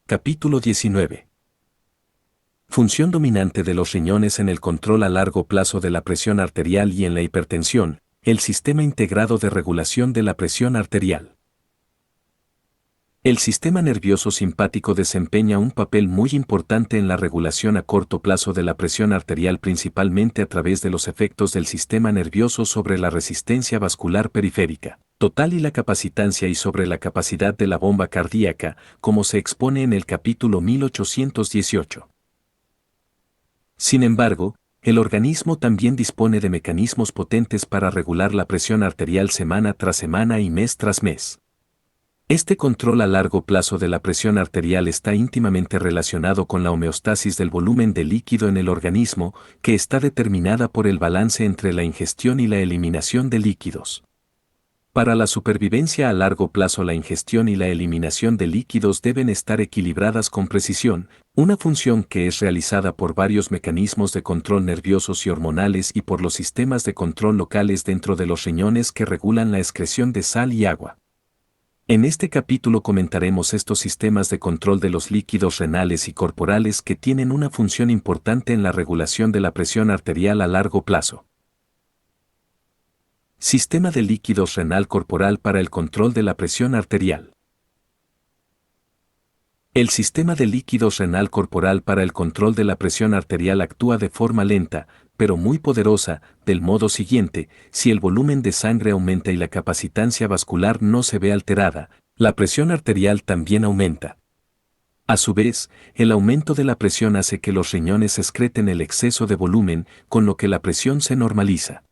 Capítulo 19. Función dominante de los riñones en el control a largo plazo de la presión arterial y en la hipertensión, el sistema integrado de regulación de la presión arterial. El sistema nervioso simpático desempeña un papel muy importante en la regulación a corto plazo de la presión arterial, principalmente a través de los efectos del sistema nervioso sobre la resistencia vascular periférica total y la capacitancia, y sobre la capacidad de la bomba cardíaca, como se expone en el capítulo 1818. Sin embargo, el organismo también dispone de mecanismos potentes para regular la presión arterial semana tras semana y mes tras mes. Este control a largo plazo de la presión arterial está íntimamente relacionado con la homeostasis del volumen de líquido en el organismo, que está determinada por el balance entre la ingestión y la eliminación de líquidos. Para la supervivencia a largo plazo, la ingestión y la eliminación de líquidos deben estar equilibradas con precisión, una función que es realizada por varios mecanismos de control nerviosos y hormonales y por los sistemas de control locales dentro de los riñones que regulan la excreción de sal y agua. En este capítulo comentaremos estos sistemas de control de los líquidos renales y corporales que tienen una función importante en la regulación de la presión arterial a largo plazo. Sistema de líquidos renal corporal para el control de la presión arterial. El sistema de líquidos renal corporal para el control de la presión arterial actúa de forma lenta, pero muy poderosa, del modo siguiente: si el volumen de sangre aumenta y la capacitancia vascular no se ve alterada, la presión arterial también aumenta. A su vez, el aumento de la presión hace que los riñones excreten el exceso de volumen, con lo que la presión se normaliza.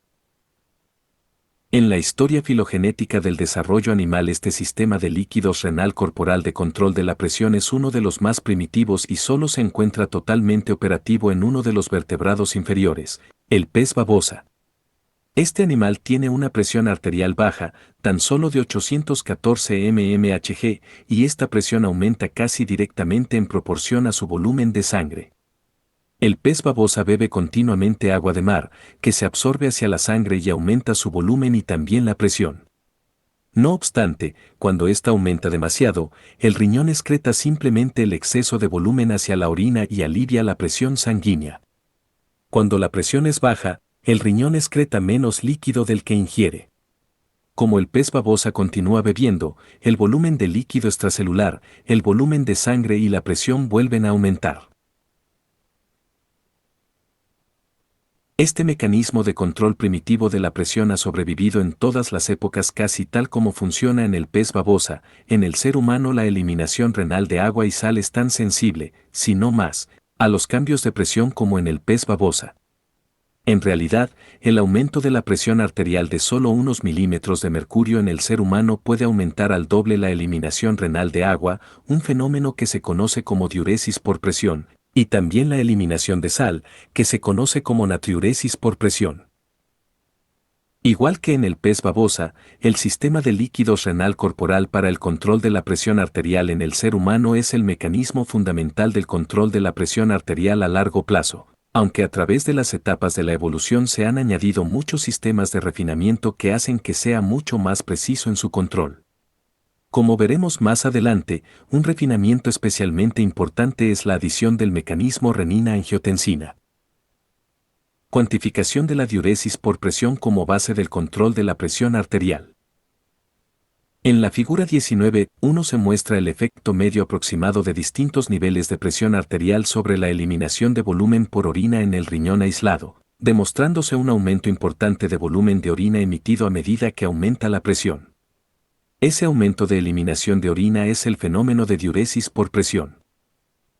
En la historia filogenética del desarrollo animal, este sistema de líquidos renal corporal de control de la presión es uno de los más primitivos y solo se encuentra totalmente operativo en uno de los vertebrados inferiores, el pez babosa. Este animal tiene una presión arterial baja, tan solo de 814 mmHg, y esta presión aumenta casi directamente en proporción a su volumen de sangre. El pez babosa bebe continuamente agua de mar, que se absorbe hacia la sangre y aumenta su volumen y también la presión. No obstante, cuando ésta aumenta demasiado, el riñón excreta simplemente el exceso de volumen hacia la orina y alivia la presión sanguínea. Cuando la presión es baja, el riñón excreta menos líquido del que ingiere. Como el pez babosa continúa bebiendo, el volumen de líquido extracelular, el volumen de sangre y la presión vuelven a aumentar. Este mecanismo de control primitivo de la presión ha sobrevivido en todas las épocas, casi tal como funciona en el pez babosa. En el ser humano, la eliminación renal de agua y sal es tan sensible, si no más, a los cambios de presión como en el pez babosa. En realidad, el aumento de la presión arterial de solo unos milímetros de mercurio en el ser humano puede aumentar al doble la eliminación renal de agua, un fenómeno que se conoce como diuresis por presión, y también la eliminación de sal, que se conoce como natriuresis por presión. Igual que en el pez babosa, el sistema de líquidos renal corporal para el control de la presión arterial en el ser humano es el mecanismo fundamental del control de la presión arterial a largo plazo, aunque a través de las etapas de la evolución se han añadido muchos sistemas de refinamiento que hacen que sea mucho más preciso en su control. Como veremos más adelante, un refinamiento especialmente importante es la adición del mecanismo renina-angiotensina. Cuantificación de la diuresis por presión como base del control de la presión arterial. En la figura 19.1 se muestra el efecto medio aproximado de distintos niveles de presión arterial sobre la eliminación de volumen por orina en el riñón aislado, demostrándose un aumento importante de volumen de orina emitido a medida que aumenta la presión. Ese aumento de eliminación de orina es el fenómeno de diuresis por presión.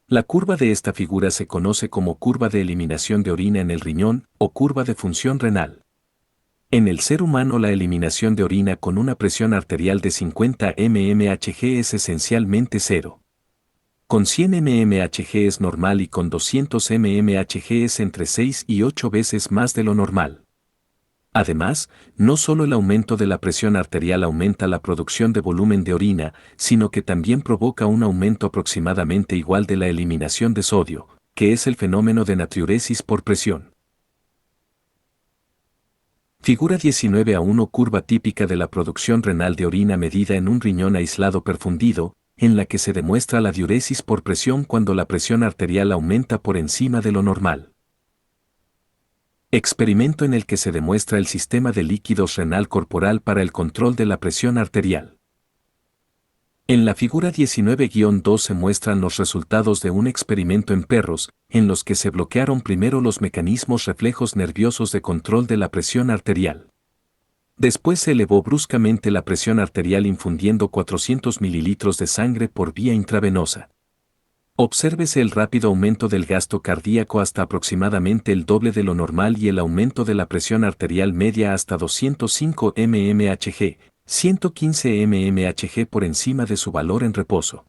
La curva de esta figura se conoce como curva de eliminación de orina en el riñón o curva de función renal. En el ser humano, la eliminación de orina con una presión arterial de 50 mmHg es esencialmente cero. Con 100 mmHg es normal y con 200 mmHg es entre 6 y 8 veces más de lo normal. Además, no solo el aumento de la presión arterial aumenta la producción de volumen de orina, sino que también provoca un aumento aproximadamente igual de la eliminación de sodio, que es el fenómeno de natriuresis por presión. Figura 19.1 curva típica de la producción renal de orina medida en un riñón aislado perfundido, en la que se demuestra la diuresis por presión cuando la presión arterial aumenta por encima de lo normal. Experimento en el que se demuestra el sistema de líquidos renal corporal para el control de la presión arterial. En la figura 19-2 se muestran los resultados de un experimento en perros, en los que se bloquearon primero los mecanismos reflejos nerviosos de control de la presión arterial. Después se elevó bruscamente la presión arterial infundiendo 400 mililitros de sangre por vía intravenosa. Obsérvese el rápido aumento del gasto cardíaco hasta aproximadamente el doble de lo normal y el aumento de la presión arterial media hasta 205 mmHg, 115 mmHg por encima de su valor en reposo.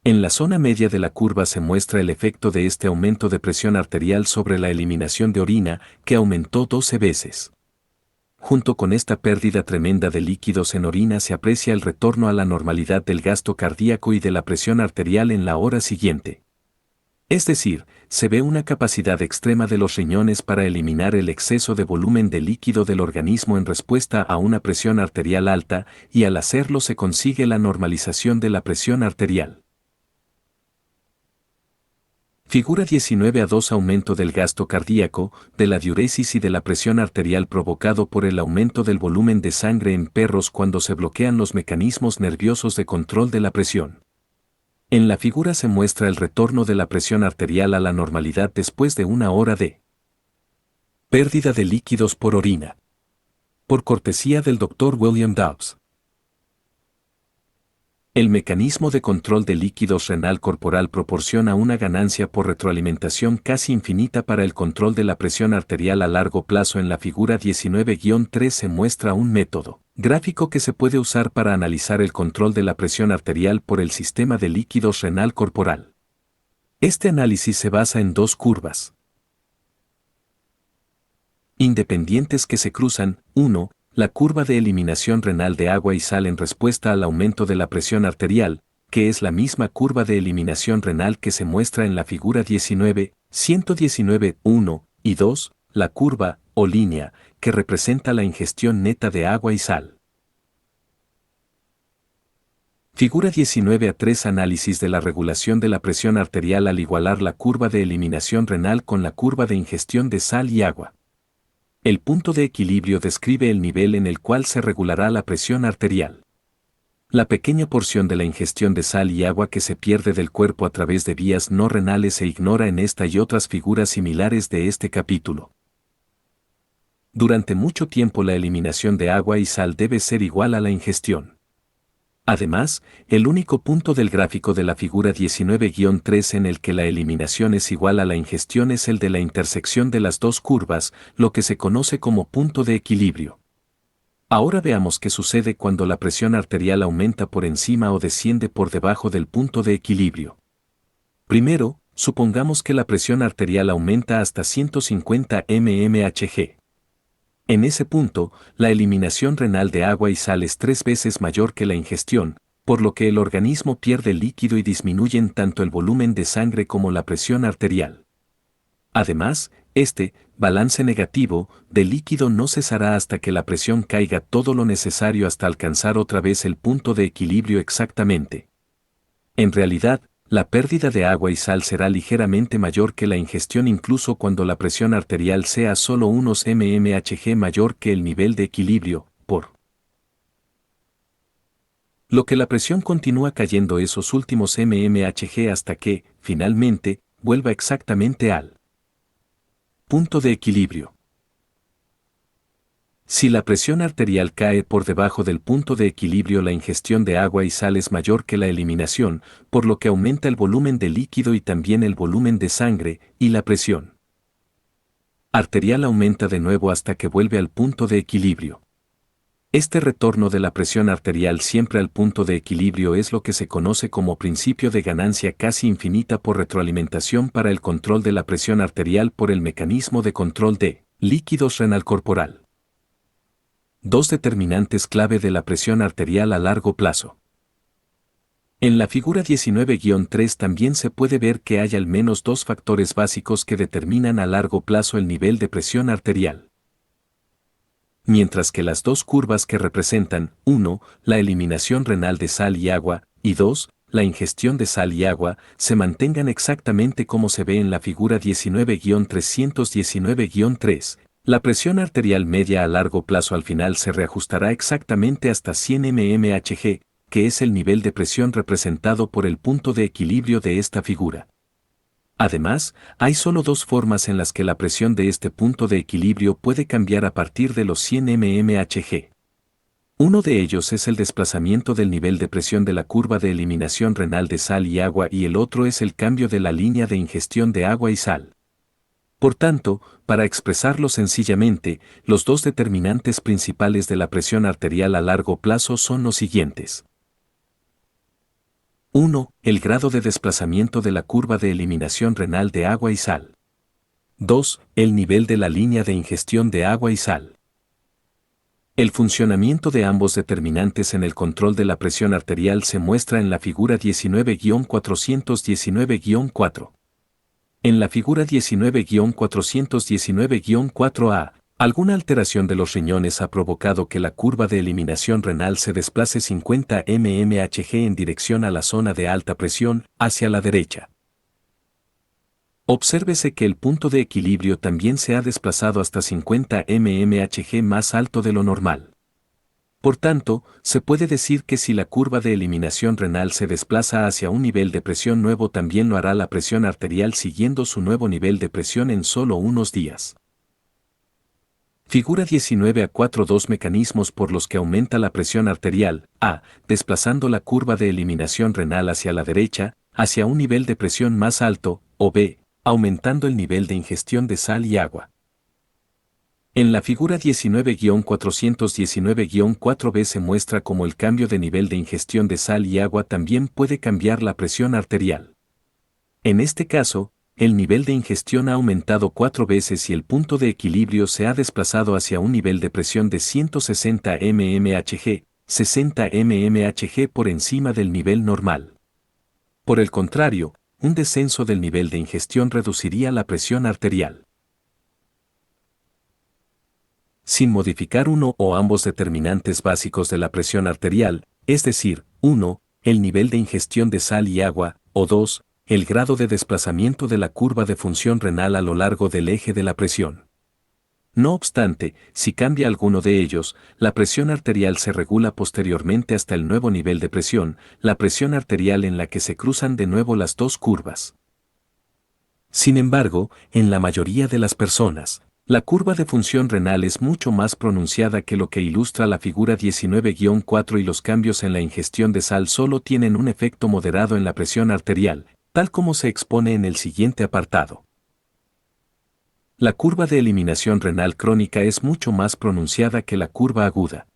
En la zona media de la curva se muestra el efecto de este aumento de presión arterial sobre la eliminación de orina, que aumentó 12 veces. Junto con esta pérdida tremenda de líquidos en orina se aprecia el retorno a la normalidad del gasto cardíaco y de la presión arterial en la hora siguiente. Es decir, se ve una capacidad extrema de los riñones para eliminar el exceso de volumen de líquido del organismo en respuesta a una presión arterial alta, y al hacerlo se consigue la normalización de la presión arterial. Figura 19-2 Aumento del gasto cardíaco, de la diuresis y de la presión arterial provocado por el aumento del volumen de sangre en perros cuando se bloquean los mecanismos nerviosos de control de la presión. En la figura se muestra el retorno de la presión arterial a la normalidad después de una hora de pérdida de líquidos por orina. Por cortesía del Dr. William Dobbs. El mecanismo de control de líquidos renal corporal proporciona una ganancia por retroalimentación casi infinita para el control de la presión arterial a largo plazo. En la figura 19-3 se muestra un método gráfico que se puede usar para analizar el control de la presión arterial por el sistema de líquidos renal corporal. Este análisis se basa en dos curvas independientes que se cruzan. 1. La curva de eliminación renal de agua y sal en respuesta al aumento de la presión arterial, que es la misma curva de eliminación renal que se muestra en la figura 119, y 2, la curva, o línea, que representa la ingestión neta de agua y sal. Figura 19-3 Análisis de la regulación de la presión arterial al igualar la curva de eliminación renal con la curva de ingestión de sal y agua. El punto de equilibrio describe el nivel en el cual se regulará la presión arterial. La pequeña porción de la ingestión de sal y agua que se pierde del cuerpo a través de vías no renales se ignora en esta y otras figuras similares de este capítulo. Durante mucho tiempo la eliminación de agua y sal debe ser igual a la ingestión. Además, el único punto del gráfico de la figura 19-3 en el que la eliminación es igual a la ingestión es el de la intersección de las dos curvas, lo que se conoce como punto de equilibrio. Ahora veamos qué sucede cuando la presión arterial aumenta por encima o desciende por debajo del punto de equilibrio. Primero, supongamos que la presión arterial aumenta hasta 150 mmHg. En ese punto, la eliminación renal de agua y sal es 3 veces mayor que la ingestión, por lo que el organismo pierde líquido y disminuyen tanto el volumen de sangre como la presión arterial. Además, este balance negativo de líquido no cesará hasta que la presión caiga todo lo necesario hasta alcanzar otra vez el punto de equilibrio exactamente. En realidad, la pérdida de agua y sal será ligeramente mayor que la ingestión incluso cuando la presión arterial sea solo unos mmHg mayor que el nivel de equilibrio, por lo que la presión continúa cayendo esos últimos mmHg hasta que, finalmente, vuelva exactamente al punto de equilibrio. Si la presión arterial cae por debajo del punto de equilibrio, la ingestión de agua y sal es mayor que la eliminación, por lo que aumenta el volumen de líquido y también el volumen de sangre, y la presión arterial aumenta de nuevo hasta que vuelve al punto de equilibrio. Este retorno de la presión arterial siempre al punto de equilibrio es lo que se conoce como principio de ganancia casi infinita por retroalimentación para el control de la presión arterial por el mecanismo de control de líquidos renal corporal. Dos determinantes clave de la presión arterial a largo plazo. En la figura 19-3 también se puede ver que hay al menos dos factores básicos que determinan a largo plazo el nivel de presión arterial. Mientras que las dos curvas que representan, 1, la eliminación renal de sal y agua, y 2. La ingestión de sal y agua se mantengan exactamente como se ve en la figura 19-319-3. La presión arterial media a largo plazo al final se reajustará exactamente hasta 100 mmHg, que es el nivel de presión representado por el punto de equilibrio de esta figura. Además, hay solo dos formas en las que la presión de este punto de equilibrio puede cambiar a partir de los 100 mmHg. Uno de ellos es el desplazamiento del nivel de presión de la curva de eliminación renal de sal y agua y el otro es el cambio de la línea de ingestión de agua y sal. Por tanto, para expresarlo sencillamente, los dos determinantes principales de la presión arterial a largo plazo son los siguientes. 1. El grado de desplazamiento de la curva de eliminación renal de agua y sal. 2. El nivel de la línea de ingestión de agua y sal. El funcionamiento de ambos determinantes en el control de la presión arterial se muestra en la figura 19-419-4. En la figura 19-419-4A, alguna alteración de los riñones ha provocado que la curva de eliminación renal se desplace 50 mmHg en dirección a la zona de alta presión, hacia la derecha. Obsérvese que el punto de equilibrio también se ha desplazado hasta 50 mmHg más alto de lo normal. Por tanto, se puede decir que si la curva de eliminación renal se desplaza hacia un nivel de presión nuevo, también lo hará la presión arterial siguiendo su nuevo nivel de presión en solo unos días. Figura 19 Dos mecanismos por los que aumenta la presión arterial. A. Desplazando la curva de eliminación renal hacia la derecha, hacia un nivel de presión más alto, o B. Aumentando el nivel de ingestión de sal y agua. En la figura 19-419-4b se muestra cómo el cambio de nivel de ingestión de sal y agua también puede cambiar la presión arterial. En este caso, el nivel de ingestión ha aumentado 4 veces y el punto de equilibrio se ha desplazado hacia un nivel de presión de 160 mmHg, 60 mmHg por encima del nivel normal. Por el contrario, un descenso del nivel de ingestión reduciría la presión arterial. Sin modificar uno o ambos determinantes básicos de la presión arterial, es decir, 1. El nivel de ingestión de sal y agua, o 2. El grado de desplazamiento de la curva de función renal a lo largo del eje de la presión. No obstante, si cambia alguno de ellos, la presión arterial se regula posteriormente hasta el nuevo nivel de presión, la presión arterial en la que se cruzan de nuevo las dos curvas. Sin embargo, en la mayoría de las personas, la curva de función renal es mucho más pronunciada que lo que ilustra la figura 19-4 y los cambios en la ingestión de sal solo tienen un efecto moderado en la presión arterial, tal como se expone en el siguiente apartado. La curva de eliminación renal crónica es mucho más pronunciada que la curva aguda.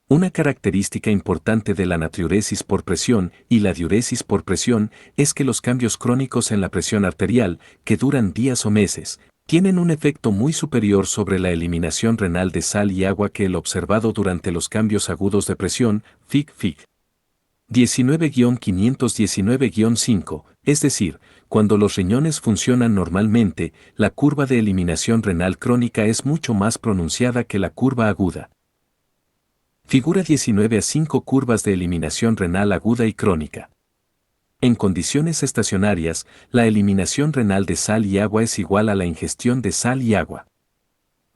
Una característica importante de la natriuresis por presión y la diuresis por presión es que los cambios crónicos en la presión arterial, que duran días o meses, tienen un efecto muy superior sobre la eliminación renal de sal y agua que el observado durante los cambios agudos de presión, FIG. 19-519-5, es decir, cuando los riñones funcionan normalmente, la curva de eliminación renal crónica es mucho más pronunciada que la curva aguda. Figura 19-5 curvas de eliminación renal aguda y crónica. En condiciones estacionarias, la eliminación renal de sal y agua es igual a la ingestión de sal y agua.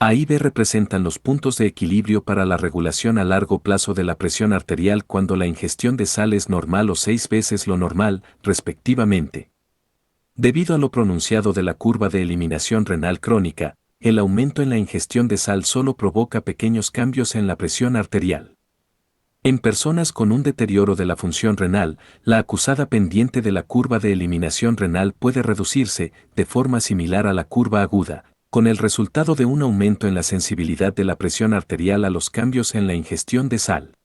A y B representan los puntos de equilibrio para la regulación a largo plazo de la presión arterial cuando la ingestión de sal es normal o 6 veces lo normal, respectivamente. Debido a lo pronunciado de la curva de eliminación renal crónica, el aumento en la ingestión de sal solo provoca pequeños cambios en la presión arterial. En personas con un deterioro de la función renal, la acusada pendiente de la curva de eliminación renal puede reducirse, de forma similar a la curva aguda, con el resultado de un aumento en la sensibilidad de la presión arterial a los cambios en la ingestión de sal.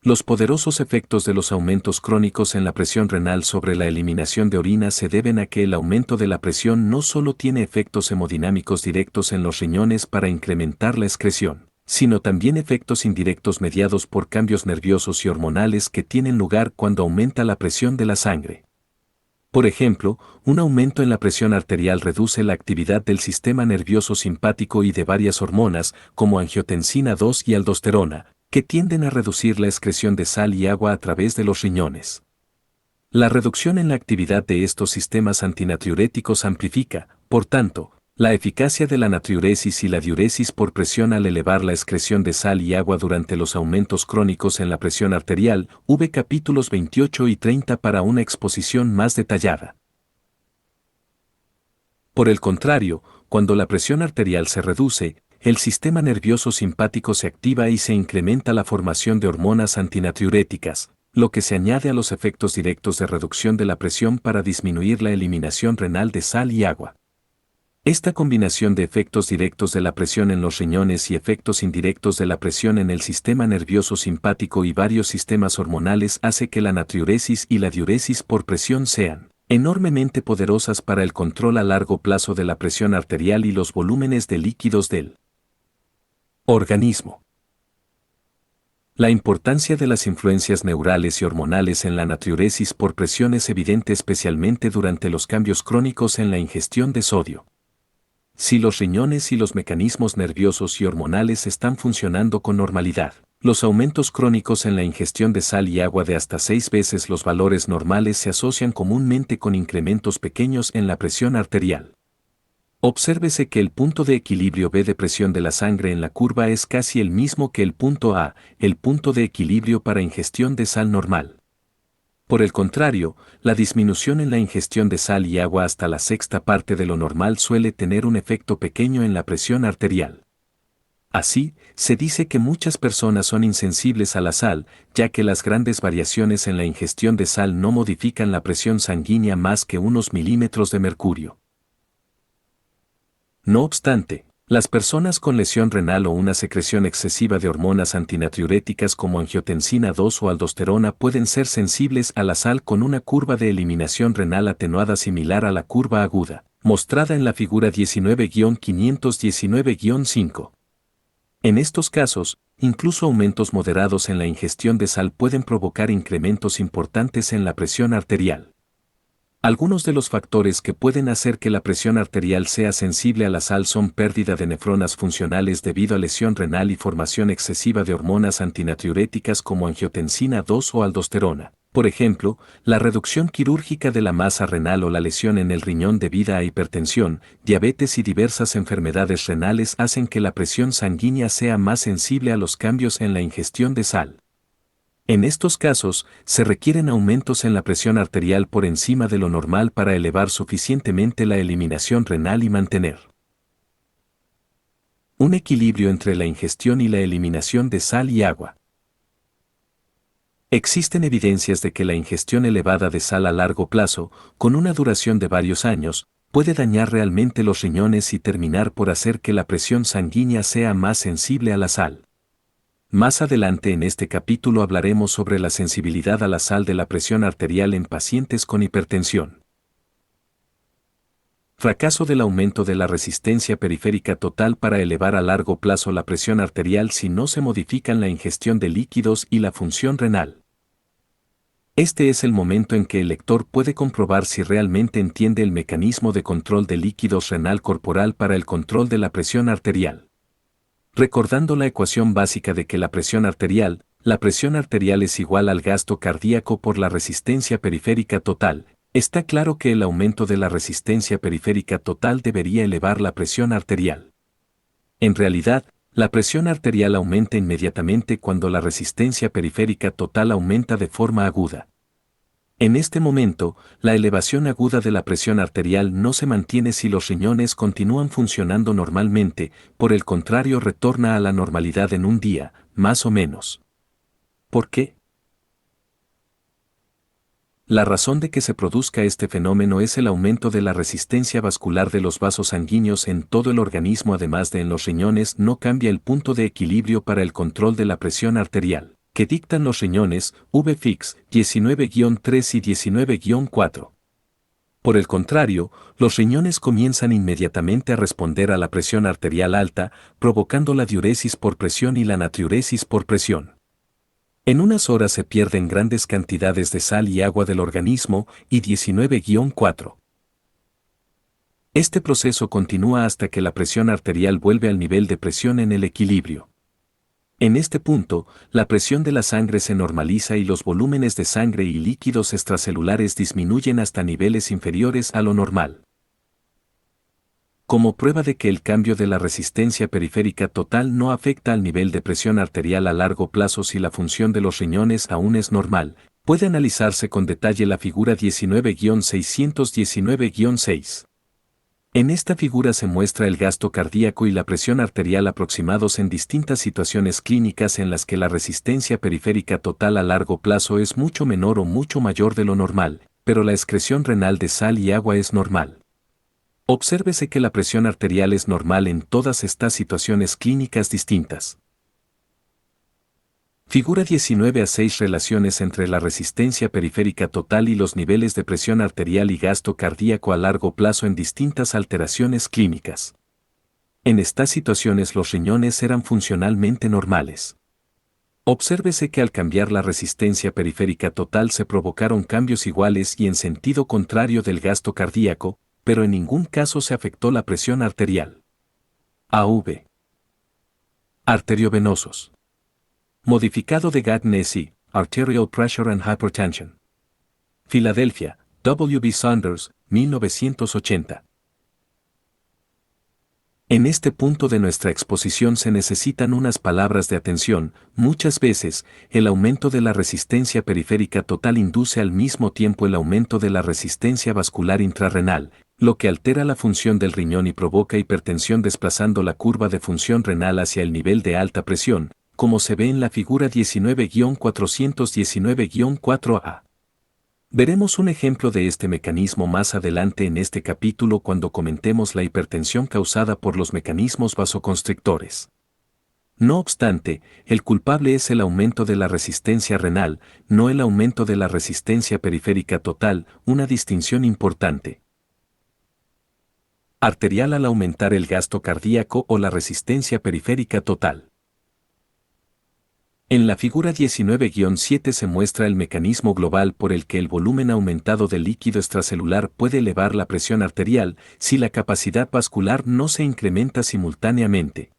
Los poderosos efectos de los aumentos crónicos en la presión renal sobre la eliminación de orina se deben a que el aumento de la presión no solo tiene efectos hemodinámicos directos en los riñones para incrementar la excreción, sino también efectos indirectos mediados por cambios nerviosos y hormonales que tienen lugar cuando aumenta la presión de la sangre. Por ejemplo, un aumento en la presión arterial reduce la actividad del sistema nervioso simpático y de varias hormonas, como angiotensina 2 y aldosterona, que tienden a reducir la excreción de sal y agua a través de los riñones. La reducción en la actividad de estos sistemas antinatriuréticos amplifica, por tanto, la eficacia de la natriuresis y la diuresis por presión al elevar la excreción de sal y agua durante los aumentos crónicos en la presión arterial, v capítulos 28 y 30 para una exposición más detallada. Por el contrario, cuando la presión arterial se reduce, el sistema nervioso simpático se activa y se incrementa la formación de hormonas antinatriuréticas, lo que se añade a los efectos directos de reducción de la presión para disminuir la eliminación renal de sal y agua. Esta combinación de efectos directos de la presión en los riñones y efectos indirectos de la presión en el sistema nervioso simpático y varios sistemas hormonales hace que la natriuresis y la diuresis por presión sean enormemente poderosas para el control a largo plazo de la presión arterial y los volúmenes de líquidos del organismo. La importancia de las influencias neurales y hormonales en la natriuresis por presión es evidente especialmente durante los cambios crónicos en la ingestión de sodio. Si los riñones y los mecanismos nerviosos y hormonales están funcionando con normalidad, los aumentos crónicos en la ingestión de sal y agua de hasta 6 veces los valores normales se asocian comúnmente con incrementos pequeños en la presión arterial. Obsérvese que el punto de equilibrio B de presión de la sangre en la curva es casi el mismo que el punto A, el punto de equilibrio para ingestión de sal normal. Por el contrario, la disminución en la ingestión de sal y agua hasta la sexta parte de lo normal suele tener un efecto pequeño en la presión arterial. Así, se dice que muchas personas son insensibles a la sal, ya que las grandes variaciones en la ingestión de sal no modifican la presión sanguínea más que unos milímetros de mercurio. No obstante, las personas con lesión renal o una secreción excesiva de hormonas antinatriuréticas como angiotensina 2 o aldosterona pueden ser sensibles a la sal con una curva de eliminación renal atenuada similar a la curva aguda, mostrada en la figura 19-519-5. En estos casos, incluso aumentos moderados en la ingestión de sal pueden provocar incrementos importantes en la presión arterial. Algunos de los factores que pueden hacer que la presión arterial sea sensible a la sal son pérdida de nefronas funcionales debido a lesión renal y formación excesiva de hormonas antinatriuréticas como angiotensina 2 o aldosterona. Por ejemplo, la reducción quirúrgica de la masa renal o la lesión en el riñón debida a hipertensión, diabetes y diversas enfermedades renales hacen que la presión sanguínea sea más sensible a los cambios en la ingestión de sal. En estos casos, se requieren aumentos en la presión arterial por encima de lo normal para elevar suficientemente la eliminación renal y mantener un equilibrio entre la ingestión y la eliminación de sal y agua. Existen evidencias de que la ingestión elevada de sal a largo plazo, con una duración de varios años, puede dañar realmente los riñones y terminar por hacer que la presión sanguínea sea más sensible a la sal. Más adelante en este capítulo hablaremos sobre la sensibilidad a la sal de la presión arterial en pacientes con hipertensión. Fracaso del aumento de la resistencia periférica total para elevar a largo plazo la presión arterial si no se modifican la ingestión de líquidos y la función renal. Este es el momento en que el lector puede comprobar si realmente entiende el mecanismo de control de líquidos renal corporal para el control de la presión arterial. Recordando la ecuación básica de que la presión arterial es igual al gasto cardíaco por la resistencia periférica total, está claro que el aumento de la resistencia periférica total debería elevar la presión arterial. En realidad, la presión arterial aumenta inmediatamente cuando la resistencia periférica total aumenta de forma aguda. En este momento, la elevación aguda de la presión arterial no se mantiene si los riñones continúan funcionando normalmente, por el contrario retorna a la normalidad en un día, más o menos. ¿Por qué? La razón de que se produzca este fenómeno es el aumento de la resistencia vascular de los vasos sanguíneos en todo el organismo, además de en los riñones no cambia el punto de equilibrio para el control de la presión arterial, que dictan los riñones, V-Fix 19-3 y 19-4. Por el contrario, los riñones comienzan inmediatamente a responder a la presión arterial alta, provocando la diuresis por presión y la natriuresis por presión. En unas horas se pierden grandes cantidades de sal y agua del organismo y 19-4. Este proceso continúa hasta que la presión arterial vuelve al nivel de presión en el equilibrio. En este punto, la presión de la sangre se normaliza y los volúmenes de sangre y líquidos extracelulares disminuyen hasta niveles inferiores a lo normal. Como prueba de que el cambio de la resistencia periférica total no afecta al nivel de presión arterial a largo plazo si la función de los riñones aún es normal, puede analizarse con detalle la figura 19-619-6. En esta figura se muestra el gasto cardíaco y la presión arterial aproximados en distintas situaciones clínicas en las que la resistencia periférica total a largo plazo es mucho menor o mucho mayor de lo normal, pero la excreción renal de sal y agua es normal. Obsérvese que la presión arterial es normal en todas estas situaciones clínicas distintas. Figura 19-6 relaciones entre la resistencia periférica total y los niveles de presión arterial y gasto cardíaco a largo plazo en distintas alteraciones clínicas. En estas situaciones los riñones eran funcionalmente normales. Obsérvese que al cambiar la resistencia periférica total se provocaron cambios iguales y en sentido contrario del gasto cardíaco, pero en ningún caso se afectó la presión arterial. AV. Arteriovenosos. Modificado de Gagné, Arterial Pressure and Hypertension. Filadelfia, W. B. Saunders, 1980. En este punto de nuestra exposición se necesitan unas palabras de atención. Muchas veces, el aumento de la resistencia periférica total induce al mismo tiempo el aumento de la resistencia vascular intrarrenal, lo que altera la función del riñón y provoca hipertensión desplazando la curva de función renal hacia el nivel de alta presión, como se ve en la figura 19-419-4a. Veremos un ejemplo de este mecanismo más adelante en este capítulo cuando comentemos la hipertensión causada por los mecanismos vasoconstrictores. No obstante, el culpable es el aumento de la resistencia renal, no el aumento de la resistencia periférica total, una distinción importante. Arterial al aumentar el gasto cardíaco o la resistencia periférica total. En la figura 19-7 se muestra el mecanismo global por el que el volumen aumentado del líquido extracelular puede elevar la presión arterial si la capacidad vascular no se incrementa simultáneamente.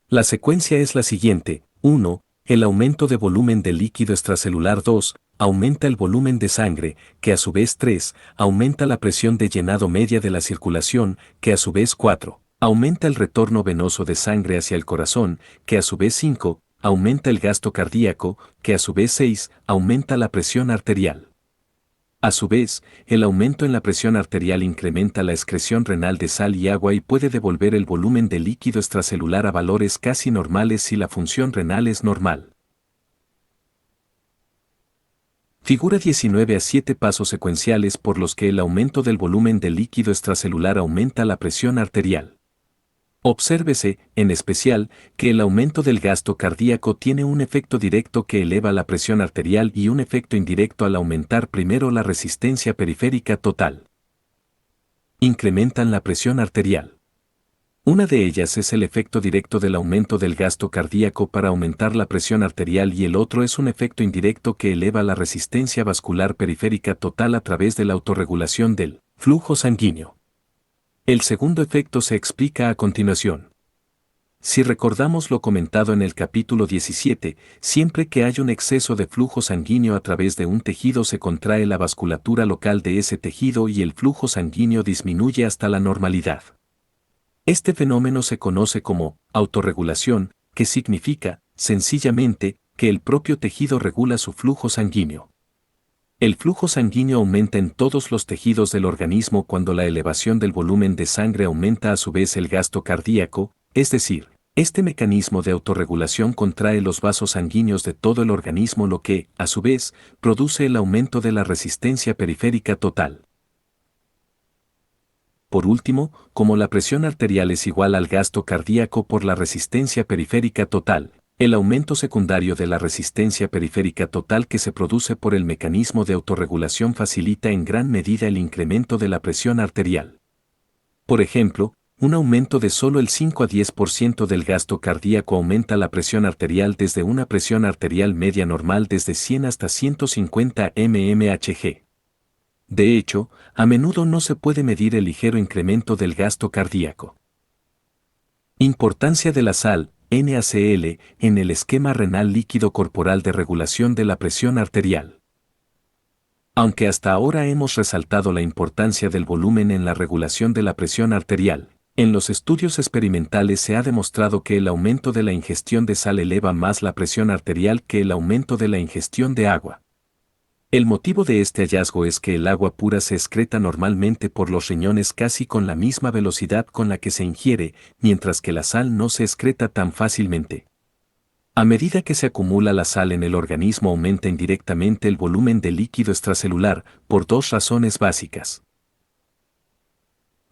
La secuencia es la siguiente: 1. El aumento de volumen del líquido extracelular. 2. Aumenta el volumen de sangre, que a su vez 3. Aumenta la presión de llenado media de la circulación, que a su vez 4. Aumenta el retorno venoso de sangre hacia el corazón, que a su vez 5. Aumenta el gasto cardíaco, que a su vez 6, aumenta la presión arterial. A su vez, el aumento en la presión arterial incrementa la excreción renal de sal y agua y puede devolver el volumen de líquido extracelular a valores casi normales si la función renal es normal. Figura 19-7 pasos secuenciales por los que el aumento del volumen de líquido extracelular aumenta la presión arterial. Obsérvese, en especial, que el aumento del gasto cardíaco tiene un efecto directo que eleva la presión arterial y un efecto indirecto al aumentar primero la resistencia periférica total. Incrementan la presión arterial. Una de ellas es el efecto directo del aumento del gasto cardíaco para aumentar la presión arterial y el otro es un efecto indirecto que eleva la resistencia vascular periférica total a través de la autorregulación del flujo sanguíneo. El segundo efecto se explica a continuación. Si recordamos lo comentado en el capítulo 17, siempre que hay un exceso de flujo sanguíneo a través de un tejido se contrae la vasculatura local de ese tejido y el flujo sanguíneo disminuye hasta la normalidad. Este fenómeno se conoce como autorregulación, que significa, sencillamente, que el propio tejido regula su flujo sanguíneo. El flujo sanguíneo aumenta en todos los tejidos del organismo cuando la elevación del volumen de sangre aumenta a su vez el gasto cardíaco, es decir, este mecanismo de autorregulación contrae los vasos sanguíneos de todo el organismo, lo que, a su vez, produce el aumento de la resistencia periférica total. Por último, como la presión arterial es igual al gasto cardíaco por la resistencia periférica total, el aumento secundario de la resistencia periférica total que se produce por el mecanismo de autorregulación facilita en gran medida el incremento de la presión arterial. Por ejemplo, un aumento de solo el 5 a 10% del gasto cardíaco aumenta la presión arterial desde una presión arterial media normal desde 100 hasta 150 mmHg. De hecho, a menudo no se puede medir el ligero incremento del gasto cardíaco. Importancia de la sal, NaCl, en el esquema renal líquido corporal de regulación de la presión arterial. Aunque hasta ahora hemos resaltado la importancia del volumen en la regulación de la presión arterial, en los estudios experimentales se ha demostrado que el aumento de la ingestión de sal eleva más la presión arterial que el aumento de la ingestión de agua. El motivo de este hallazgo es que el agua pura se excreta normalmente por los riñones casi con la misma velocidad con la que se ingiere, mientras que la sal no se excreta tan fácilmente. A medida que se acumula la sal en el organismo aumenta indirectamente el volumen de líquido extracelular, por dos razones básicas.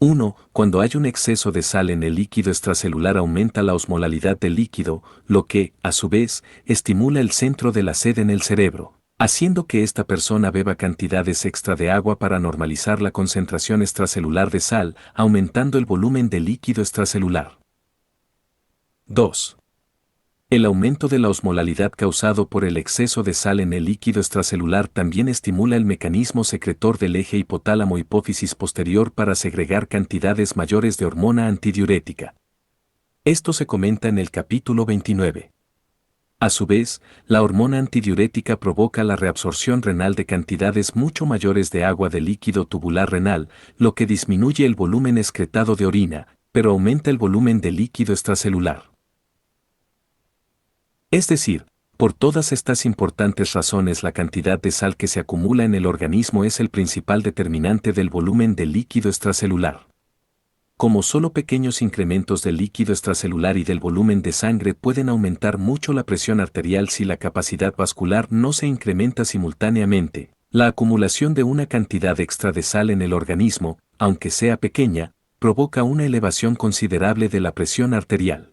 1. Cuando hay un exceso de sal en el líquido extracelular aumenta la osmolalidad del líquido, lo que, a su vez, estimula el centro de la sed en el cerebro, haciendo que esta persona beba cantidades extra de agua para normalizar la concentración extracelular de sal, aumentando el volumen de líquido extracelular. 2. El aumento de la osmolalidad causado por el exceso de sal en el líquido extracelular también estimula el mecanismo secretor del eje hipotálamo-hipófisis posterior para segregar cantidades mayores de hormona antidiurética. Esto se comenta en el capítulo 29. A su vez, la hormona antidiurética provoca la reabsorción renal de cantidades mucho mayores de agua del líquido tubular renal, lo que disminuye el volumen excretado de orina, pero aumenta el volumen de líquido extracelular. Es decir, por todas estas importantes razones la cantidad de sal que se acumula en el organismo es el principal determinante del volumen del líquido extracelular. Como solo pequeños incrementos del líquido extracelular y del volumen de sangre pueden aumentar mucho la presión arterial si la capacidad vascular no se incrementa simultáneamente, la acumulación de una cantidad extra de sal en el organismo, aunque sea pequeña, provoca una elevación considerable de la presión arterial.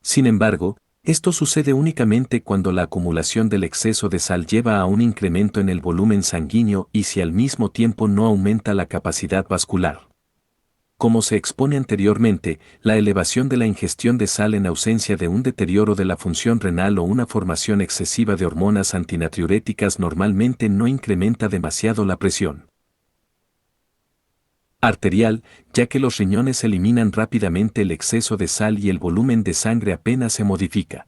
Sin embargo, esto sucede únicamente cuando la acumulación del exceso de sal lleva a un incremento en el volumen sanguíneo y si al mismo tiempo no aumenta la capacidad vascular. Como se expone anteriormente, la elevación de la ingestión de sal en ausencia de un deterioro de la función renal o una formación excesiva de hormonas antinatriuréticas normalmente no incrementa demasiado la presión arterial, ya que los riñones eliminan rápidamente el exceso de sal y el volumen de sangre apenas se modifica.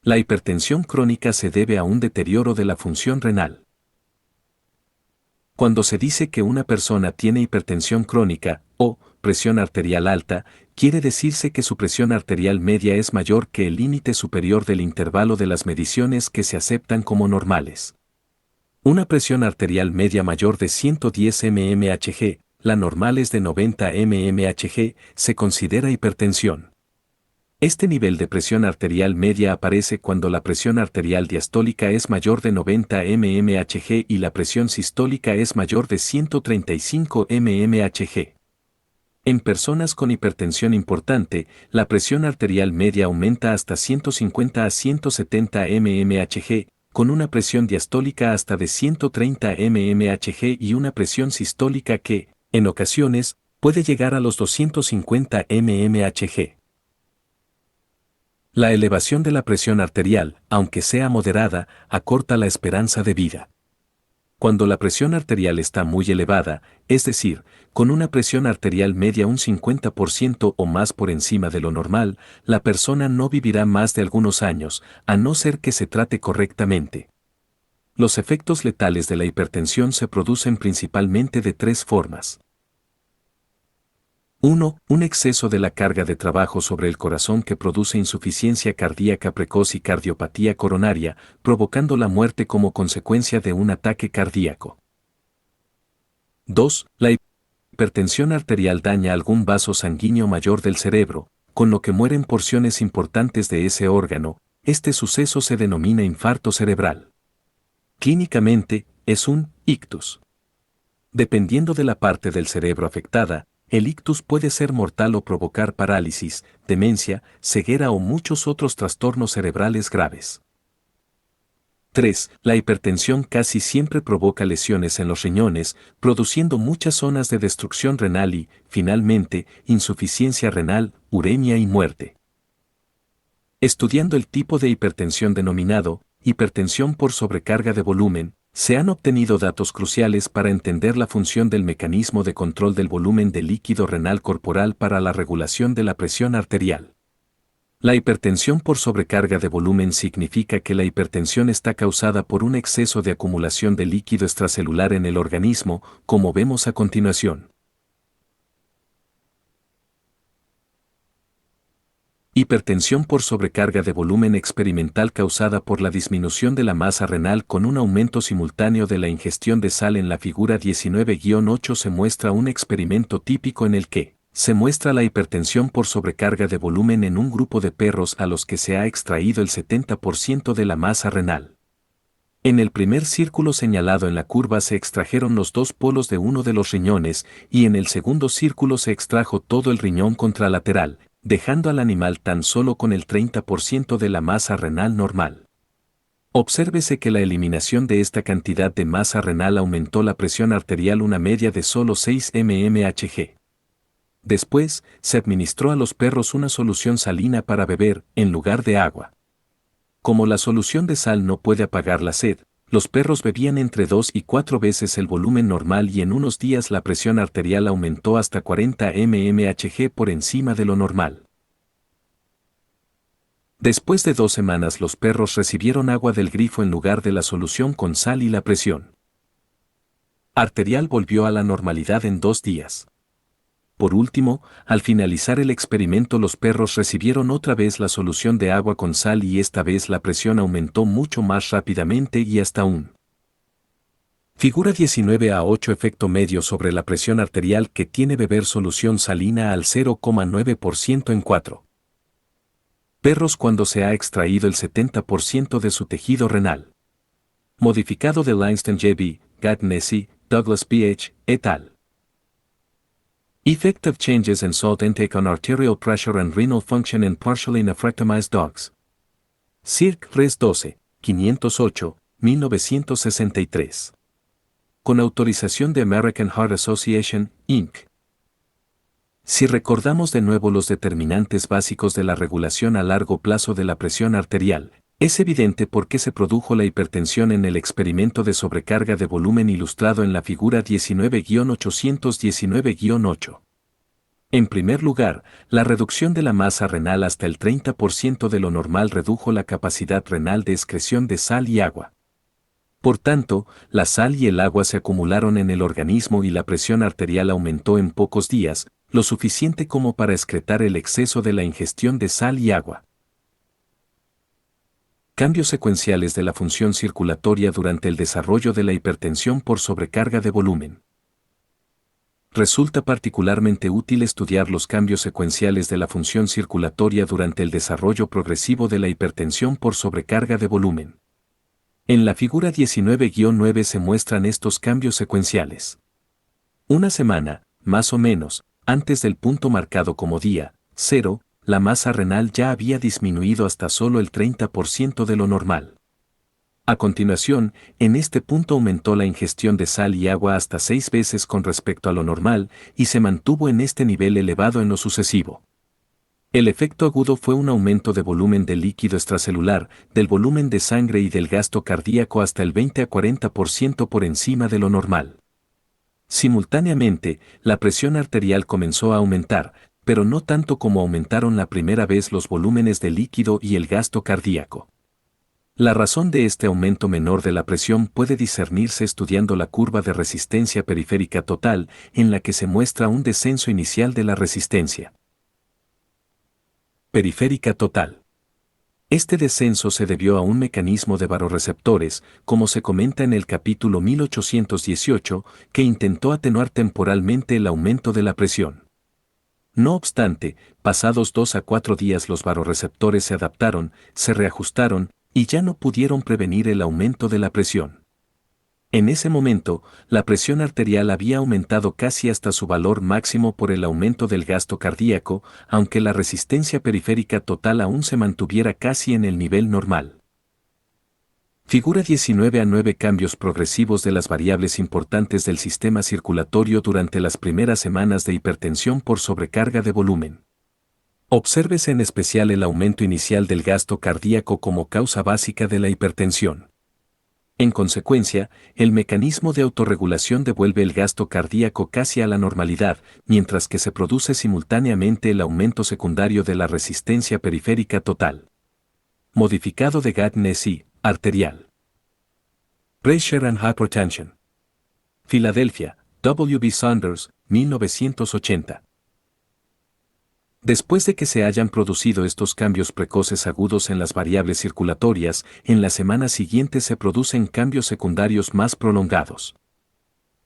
La hipertensión crónica se debe a un deterioro de la función renal. Cuando se dice que una persona tiene hipertensión crónica o presión arterial alta, quiere decirse que su presión arterial media es mayor que el límite superior del intervalo de las mediciones que se aceptan como normales. Una presión arterial media mayor de 110 mmHg, la normal es de 90 mmHg, se considera hipertensión. Este nivel de presión arterial media aparece cuando la presión arterial diastólica es mayor de 90 mmHg y la presión sistólica es mayor de 135 mmHg. En personas con hipertensión importante, la presión arterial media aumenta hasta 150 a 170 mmHg, con una presión diastólica hasta de 130 mmHg y una presión sistólica que, en ocasiones, puede llegar a los 250 mmHg. La elevación de la presión arterial, aunque sea moderada, acorta la esperanza de vida. Cuando la presión arterial está muy elevada, es decir, con una presión arterial media un 50% o más por encima de lo normal, la persona no vivirá más de algunos años, a no ser que se trate correctamente. Los efectos letales de la hipertensión se producen principalmente de tres formas. 1. Un exceso de la carga de trabajo sobre el corazón que produce insuficiencia cardíaca precoz y cardiopatía coronaria, provocando la muerte como consecuencia de un ataque cardíaco. 2. La hipertensión arterial daña algún vaso sanguíneo mayor del cerebro, con lo que mueren porciones importantes de ese órgano. Este suceso se denomina infarto cerebral. Clínicamente, es un ictus. Dependiendo de la parte del cerebro afectada, el ictus puede ser mortal o provocar parálisis, demencia, ceguera o muchos otros trastornos cerebrales graves. 3. La hipertensión casi siempre provoca lesiones en los riñones, produciendo muchas zonas de destrucción renal y, finalmente, insuficiencia renal, uremia y muerte. Estudiando el tipo de hipertensión denominado hipertensión por sobrecarga de volumen, se han obtenido datos cruciales para entender la función del mecanismo de control del volumen de líquido renal corporal para la regulación de la presión arterial. La hipertensión por sobrecarga de volumen significa que la hipertensión está causada por un exceso de acumulación de líquido extracelular en el organismo, como vemos a continuación. Hipertensión por sobrecarga de volumen experimental causada por la disminución de la masa renal con un aumento simultáneo de la ingestión de sal. En la figura 19-8 se muestra un experimento típico en el que se muestra la hipertensión por sobrecarga de volumen en un grupo de perros a los que se ha extraído el 70% de la masa renal. En el primer círculo señalado en la curva se extrajeron los dos polos de uno de los riñones y en el segundo círculo se extrajo todo el riñón contralateral, dejando al animal tan solo con el 30% de la masa renal normal. Obsérvese que la eliminación de esta cantidad de masa renal aumentó la presión arterial una media de solo 6 mmHg. Después, se administró a los perros una solución salina para beber, en lugar de agua. Como la solución de sal no puede apagar la sed, los perros bebían entre 2 y 4 veces el volumen normal y en unos días la presión arterial aumentó hasta 40 mmHg por encima de lo normal. Después de 2 semanas los perros recibieron agua del grifo en lugar de la solución con sal y la presión arterial volvió a la normalidad en 2 días. Por último, al finalizar el experimento los perros recibieron otra vez la solución de agua con sal y esta vez la presión aumentó mucho más rápidamente y hasta un. Figura 19-8 efecto medio sobre la presión arterial que tiene beber solución salina al 0,9% en 4 perros cuando se ha extraído el 70% de su tejido renal. Modificado de Langston J.B., Gatnesi, Douglas P.H., et al. Effect of changes in salt intake on arterial pressure and renal function in partially nephrectomized dogs. Circ. Res 12, 508, 1963. Con autorización de American Heart Association, Inc. Si recordamos de nuevo los determinantes básicos de la regulación a largo plazo de la presión arterial, es evidente por qué se produjo la hipertensión en el experimento de sobrecarga de volumen ilustrado en la figura 19-819-8. En primer lugar, la reducción de la masa renal hasta el 30% de lo normal redujo la capacidad renal de excreción de sal y agua. Por tanto, la sal y el agua se acumularon en el organismo y la presión arterial aumentó en pocos días, lo suficiente como para excretar el exceso de la ingestión de sal y agua. Cambios secuenciales de la función circulatoria durante el desarrollo de la hipertensión por sobrecarga de volumen. Resulta particularmente útil estudiar los cambios secuenciales de la función circulatoria durante el desarrollo progresivo de la hipertensión por sobrecarga de volumen. En la figura 19-9 se muestran estos cambios secuenciales. Una semana, más o menos, antes del punto marcado como día 0, la masa renal ya había disminuido hasta solo el 30% de lo normal. A continuación, en este punto aumentó la ingestión de sal y agua hasta 6 veces con respecto a lo normal y se mantuvo en este nivel elevado en lo sucesivo. El efecto agudo fue un aumento de volumen de líquido extracelular, del volumen de sangre y del gasto cardíaco hasta el 20 a 40% por encima de lo normal. Simultáneamente, la presión arterial comenzó a aumentar, pero no tanto como aumentaron la primera vez los volúmenes de líquido y el gasto cardíaco. La razón de este aumento menor de la presión puede discernirse estudiando la curva de resistencia periférica total, en la que se muestra un descenso inicial de la resistencia periférica total. Este descenso se debió a un mecanismo de vasoreceptores, como se comenta en el capítulo 1818, que intentó atenuar temporalmente el aumento de la presión. No obstante, pasados 2 a 4 días los vasoreceptores se adaptaron, se reajustaron, y ya no pudieron prevenir el aumento de la presión. En ese momento, la presión arterial había aumentado casi hasta su valor máximo por el aumento del gasto cardíaco, aunque la resistencia periférica total aún se mantuviera casi en el nivel normal. Figura 19 a 9 cambios progresivos de las variables importantes del sistema circulatorio durante las primeras semanas de hipertensión por sobrecarga de volumen. Obsérvese en especial el aumento inicial del gasto cardíaco como causa básica de la hipertensión. En consecuencia, el mecanismo de autorregulación devuelve el gasto cardíaco casi a la normalidad, mientras que se produce simultáneamente el aumento secundario de la resistencia periférica total. Modificado de Gardner-G, arterial. Pressure and Hypertension. Filadelfia, W. B. Saunders, 1980. Después de que se hayan producido estos cambios precoces agudos en las variables circulatorias, en la semana siguiente se producen cambios secundarios más prolongados.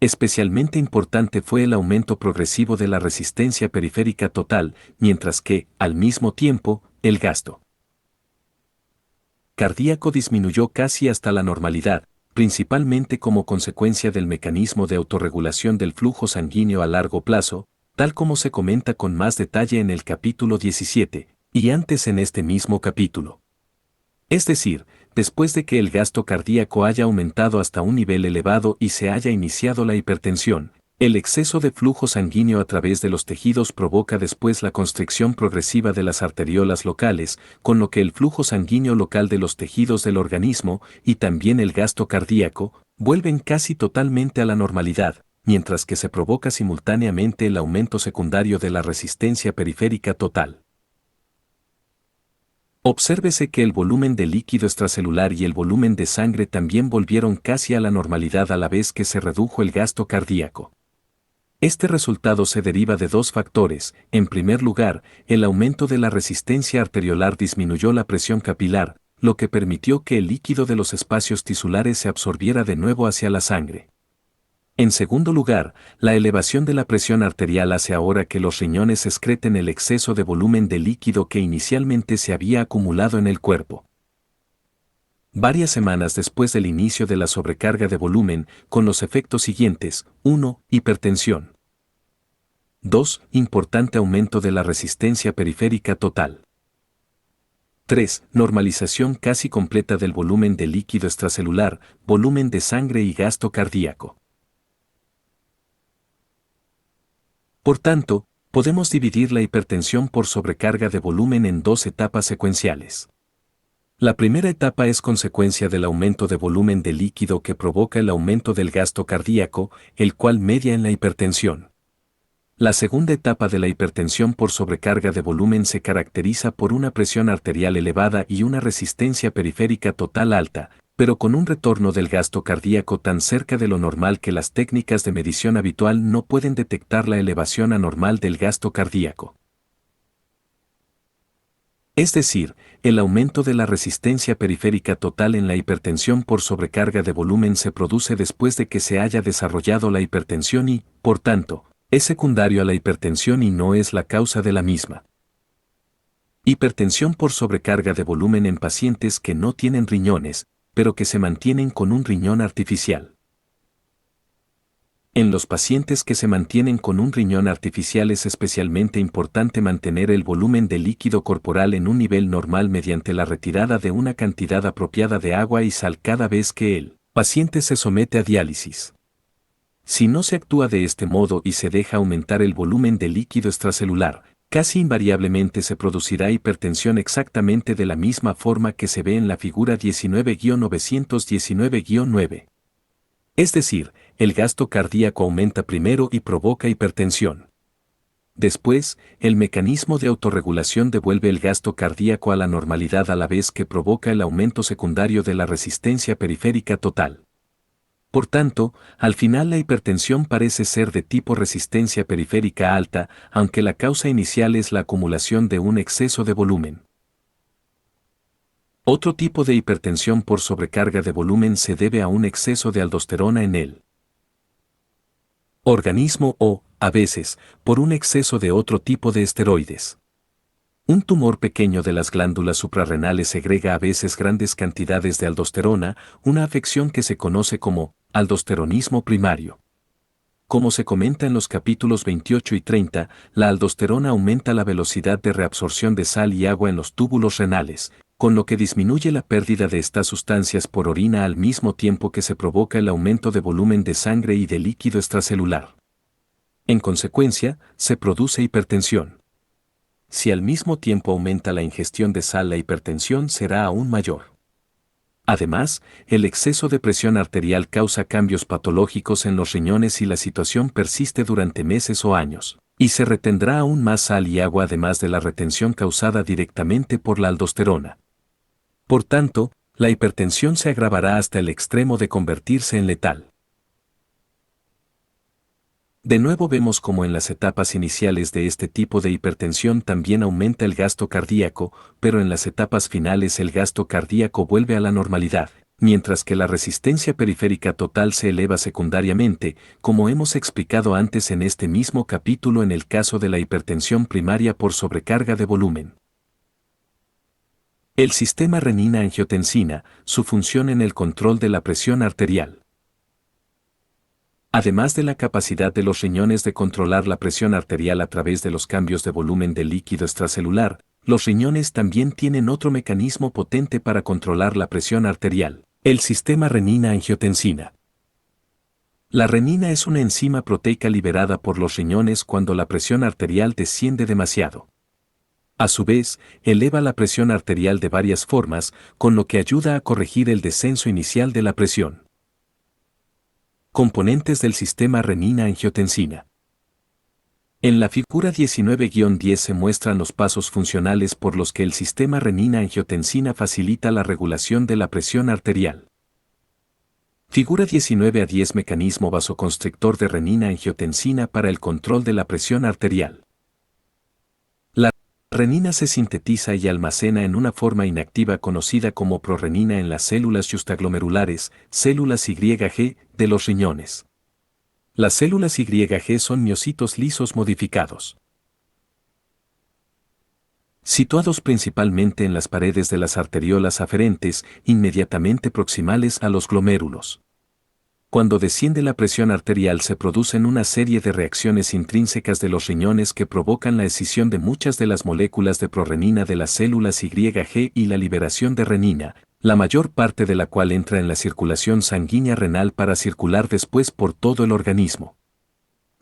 Especialmente importante fue el aumento progresivo de la resistencia periférica total, mientras que, al mismo tiempo, el gasto cardíaco disminuyó casi hasta la normalidad, principalmente como consecuencia del mecanismo de autorregulación del flujo sanguíneo a largo plazo, tal como se comenta con más detalle en el capítulo 17, y antes en este mismo capítulo. Es decir, después de que el gasto cardíaco haya aumentado hasta un nivel elevado y se haya iniciado la hipertensión, el exceso de flujo sanguíneo a través de los tejidos provoca después la constricción progresiva de las arteriolas locales, con lo que el flujo sanguíneo local de los tejidos del organismo y también el gasto cardíaco vuelven casi totalmente a la normalidad, mientras que se provoca simultáneamente el aumento secundario de la resistencia periférica total. Obsérvese que el volumen de líquido extracelular y el volumen de sangre también volvieron casi a la normalidad a la vez que se redujo el gasto cardíaco. Este resultado se deriva de dos factores. En primer lugar, el aumento de la resistencia arteriolar disminuyó la presión capilar, lo que permitió que el líquido de los espacios tisulares se absorbiera de nuevo hacia la sangre. En segundo lugar, la elevación de la presión arterial hace ahora que los riñones excreten el exceso de volumen de líquido que inicialmente se había acumulado en el cuerpo. Varias semanas después del inicio de la sobrecarga de volumen, con los efectos siguientes: 1. Hipertensión. 2. Importante aumento de la resistencia periférica total. 3. Normalización casi completa del volumen de líquido extracelular, volumen de sangre y gasto cardíaco. Por tanto, podemos dividir la hipertensión por sobrecarga de volumen en dos etapas secuenciales. La primera etapa es consecuencia del aumento de volumen de líquido que provoca el aumento del gasto cardíaco, el cual media en la hipertensión. La segunda etapa de la hipertensión por sobrecarga de volumen se caracteriza por una presión arterial elevada y una resistencia periférica total alta, pero con un retorno del gasto cardíaco tan cerca de lo normal que las técnicas de medición habitual no pueden detectar la elevación anormal del gasto cardíaco. Es decir, el aumento de la resistencia periférica total en la hipertensión por sobrecarga de volumen se produce después de que se haya desarrollado la hipertensión y, por tanto, es secundario a la hipertensión y no es la causa de la misma. Hipertensión por sobrecarga de volumen en pacientes que no tienen riñones, pero que se mantienen con un riñón artificial. En los pacientes que se mantienen con un riñón artificial es especialmente importante mantener el volumen de líquido corporal en un nivel normal mediante la retirada de una cantidad apropiada de agua y sal cada vez que el paciente se somete a diálisis. Si no se actúa de este modo y se deja aumentar el volumen de líquido extracelular, casi invariablemente se producirá hipertensión exactamente de la misma forma que se ve en la figura 19-919-9. Es decir, el gasto cardíaco aumenta primero y provoca hipertensión. Después, el mecanismo de autorregulación devuelve el gasto cardíaco a la normalidad a la vez que provoca el aumento secundario de la resistencia periférica total. Por tanto, al final la hipertensión parece ser de tipo resistencia periférica alta, aunque la causa inicial es la acumulación de un exceso de volumen. Otro tipo de hipertensión por sobrecarga de volumen se debe a un exceso de aldosterona en el organismo o, a veces, por un exceso de otro tipo de esteroides. Un tumor pequeño de las glándulas suprarrenales segrega a veces grandes cantidades de aldosterona, una afección que se conoce como aldosteronismo primario. Como se comenta en los capítulos 28 y 30, la aldosterona aumenta la velocidad de reabsorción de sal y agua en los túbulos renales, con lo que disminuye la pérdida de estas sustancias por orina al mismo tiempo que se provoca el aumento de volumen de sangre y de líquido extracelular. En consecuencia, se produce hipertensión. Si al mismo tiempo aumenta la ingestión de sal, la hipertensión será aún mayor. Además, el exceso de presión arterial causa cambios patológicos en los riñones y la situación persiste durante meses o años, y se retendrá aún más sal y agua además de la retención causada directamente por la aldosterona. Por tanto, la hipertensión se agravará hasta el extremo de convertirse en letal. De nuevo vemos como en las etapas iniciales de este tipo de hipertensión también aumenta el gasto cardíaco, pero en las etapas finales el gasto cardíaco vuelve a la normalidad, mientras que la resistencia periférica total se eleva secundariamente, como hemos explicado antes en este mismo capítulo en el caso de la hipertensión primaria por sobrecarga de volumen. El sistema renina-angiotensina, su función en el control de la presión arterial. Además de la capacidad de los riñones de controlar la presión arterial a través de los cambios de volumen del líquido extracelular, los riñones también tienen otro mecanismo potente para controlar la presión arterial, el sistema renina-angiotensina. La renina es una enzima proteica liberada por los riñones cuando la presión arterial desciende demasiado. A su vez, eleva la presión arterial de varias formas, con lo que ayuda a corregir el descenso inicial de la presión. Componentes del sistema renina-angiotensina. En la figura 19-10 se muestran los pasos funcionales por los que el sistema renina-angiotensina facilita la regulación de la presión arterial. Figura 19-10 Mecanismo vasoconstrictor de renina-angiotensina para el control de la presión arterial. La renina se sintetiza y almacena en una forma inactiva conocida como prorenina en las células justaglomerulares, células YG, de los riñones. Las células YG son miocitos lisos modificados, situados principalmente en las paredes de las arteriolas aferentes, inmediatamente proximales a los glomérulos. Cuando desciende la presión arterial se producen una serie de reacciones intrínsecas de los riñones que provocan la escisión de muchas de las moléculas de prorenina de las células YG y la liberación de renina, la mayor parte de la cual entra en la circulación sanguínea renal para circular después por todo el organismo.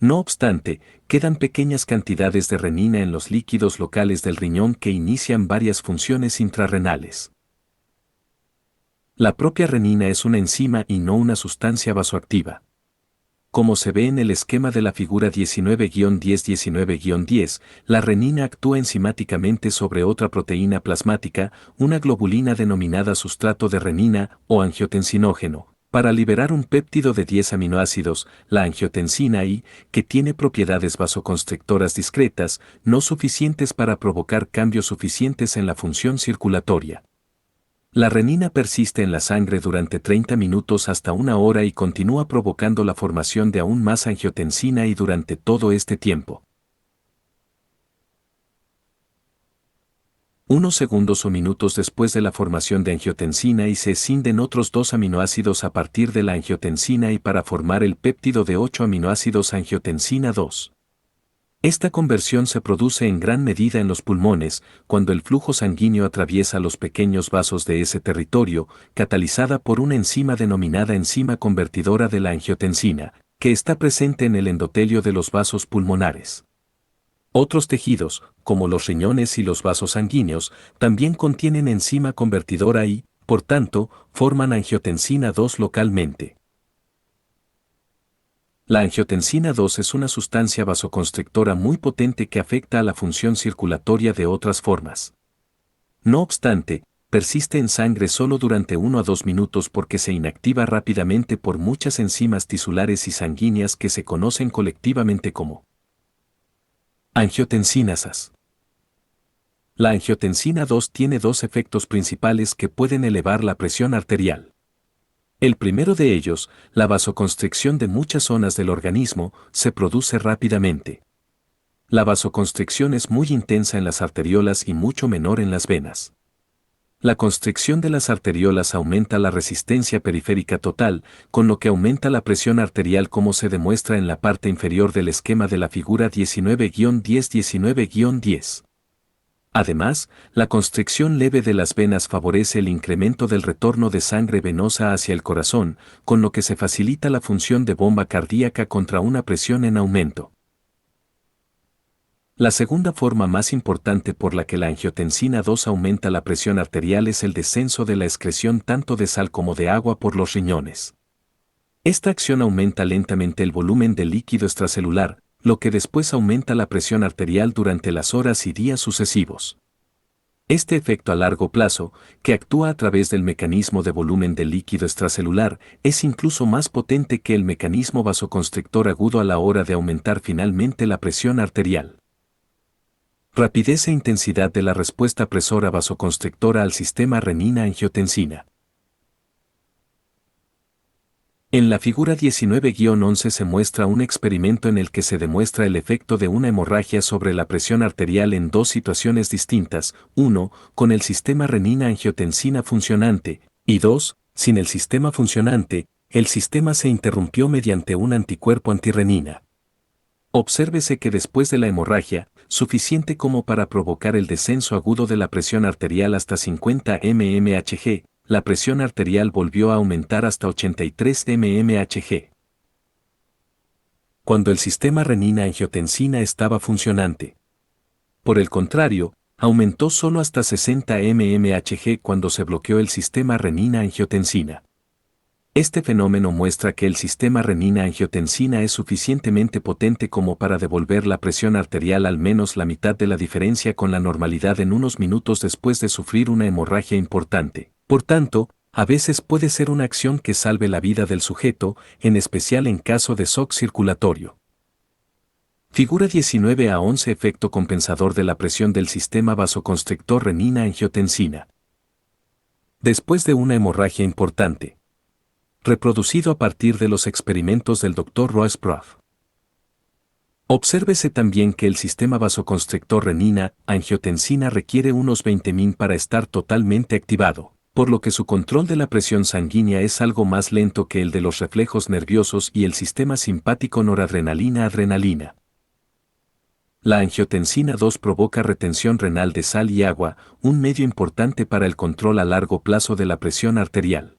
No obstante, quedan pequeñas cantidades de renina en los líquidos locales del riñón que inician varias funciones intrarrenales. La propia renina es una enzima y no una sustancia vasoactiva. Como se ve en el esquema de la figura 19-10, la renina actúa enzimáticamente sobre otra proteína plasmática, una globulina denominada sustrato de renina o angiotensinógeno, para liberar un péptido de 10 aminoácidos, la angiotensina I, que tiene propiedades vasoconstrictoras discretas, no suficientes para provocar cambios suficientes en la función circulatoria. La renina persiste en la sangre durante 30 minutos hasta una hora y continúa provocando la formación de aún más angiotensina y durante todo este tiempo. Unos segundos o minutos después de la formación de angiotensina y se escinden otros 2 aminoácidos a partir de la angiotensina y para formar el péptido de 8 aminoácidos angiotensina 2. Esta conversión se produce en gran medida en los pulmones, cuando el flujo sanguíneo atraviesa los pequeños vasos de ese territorio, catalizada por una enzima denominada enzima convertidora de la angiotensina, que está presente en el endotelio de los vasos pulmonares. Otros tejidos, como los riñones y los vasos sanguíneos, también contienen enzima convertidora y, por tanto, forman angiotensina 2 localmente. La angiotensina 2 es una sustancia vasoconstrictora muy potente que afecta a la función circulatoria de otras formas. No obstante, persiste en sangre solo durante 1 a 2 minutos porque se inactiva rápidamente por muchas enzimas tisulares y sanguíneas que se conocen colectivamente como angiotensinasas. La angiotensina 2 tiene 2 efectos principales que pueden elevar la presión arterial. El primero de ellos, la vasoconstricción de muchas zonas del organismo, se produce rápidamente. La vasoconstricción es muy intensa en las arteriolas y mucho menor en las venas. La constricción de las arteriolas aumenta la resistencia periférica total, con lo que aumenta la presión arterial como se demuestra en la parte inferior del esquema de la figura 19-10. Además, la constricción leve de las venas favorece el incremento del retorno de sangre venosa hacia el corazón, con lo que se facilita la función de bomba cardíaca contra una presión en aumento. La segunda forma más importante por la que la angiotensina 2 aumenta la presión arterial es el descenso de la excreción tanto de sal como de agua por los riñones. Esta acción aumenta lentamente el volumen del líquido extracelular, lo que después aumenta la presión arterial durante las horas y días sucesivos. Este efecto a largo plazo, que actúa a través del mecanismo de volumen del líquido extracelular, es incluso más potente que el mecanismo vasoconstrictor agudo a la hora de aumentar finalmente la presión arterial. Rapidez e intensidad de la respuesta presora vasoconstrictora al sistema renina-angiotensina. En la figura 19-11 se muestra un experimento en el que se demuestra el efecto de una hemorragia sobre la presión arterial en dos situaciones distintas, 1, con el sistema renina-angiotensina funcionante, y 2, sin el sistema funcionante, el sistema se interrumpió mediante un anticuerpo antirrenina. Obsérvese que después de la hemorragia, suficiente como para provocar el descenso agudo de la presión arterial hasta 50 mmHg, la presión arterial volvió a aumentar hasta 83 mmHg. Cuando el sistema renina-angiotensina estaba funcionante. Por el contrario, aumentó solo hasta 60 mmHg cuando se bloqueó el sistema renina-angiotensina. Este fenómeno muestra que el sistema renina-angiotensina es suficientemente potente como para devolver la presión arterial al menos la mitad de la diferencia con la normalidad en unos minutos después de sufrir una hemorragia importante. Por tanto, a veces puede ser una acción que salve la vida del sujeto, en especial en caso de shock circulatorio. Figura 19-11 Efecto compensador de la presión del sistema vasoconstrictor renina-angiotensina. Después de una hemorragia importante. Reproducido a partir de los experimentos del Dr. Ross Prof. Obsérvese también que el sistema vasoconstrictor renina-angiotensina requiere unos 20 min para estar totalmente activado, por lo que su control de la presión sanguínea es algo más lento que el de los reflejos nerviosos y el sistema simpático noradrenalina-adrenalina. La angiotensina 2 provoca retención renal de sal y agua, un medio importante para el control a largo plazo de la presión arterial.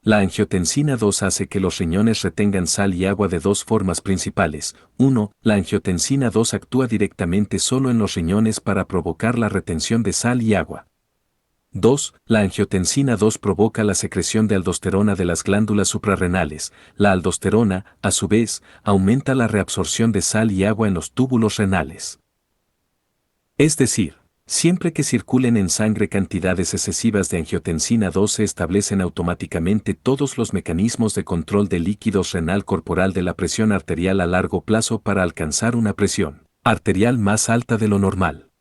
La angiotensina 2 hace que los riñones retengan sal y agua de dos formas principales. 1. La angiotensina 2 actúa directamente solo en los riñones para provocar la retención de sal y agua. 2. La angiotensina 2 provoca la secreción de aldosterona de las glándulas suprarrenales. La aldosterona, a su vez, aumenta la reabsorción de sal y agua en los túbulos renales. Es decir, siempre que circulen en sangre cantidades excesivas de angiotensina 2 se establecen automáticamente todos los mecanismos de control de líquidos renal corporal de la presión arterial a largo plazo para alcanzar una presión arterial más alta de lo normal.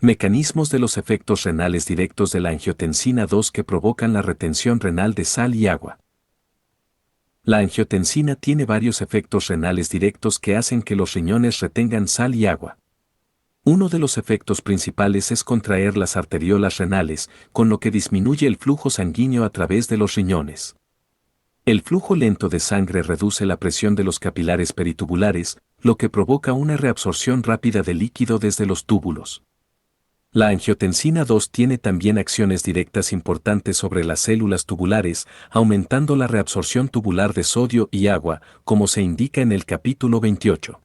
Mecanismos de los efectos renales directos de la angiotensina 2 que provocan la retención renal de sal y agua. La angiotensina tiene varios efectos renales directos que hacen que los riñones retengan sal y agua. Uno de los efectos principales es contraer las arteriolas renales, con lo que disminuye el flujo sanguíneo a través de los riñones. El flujo lento de sangre reduce la presión de los capilares peritubulares, lo que provoca una reabsorción rápida de líquido desde los túbulos. La angiotensina 2 tiene también acciones directas importantes sobre las células tubulares, aumentando la reabsorción tubular de sodio y agua, como se indica en el capítulo 28.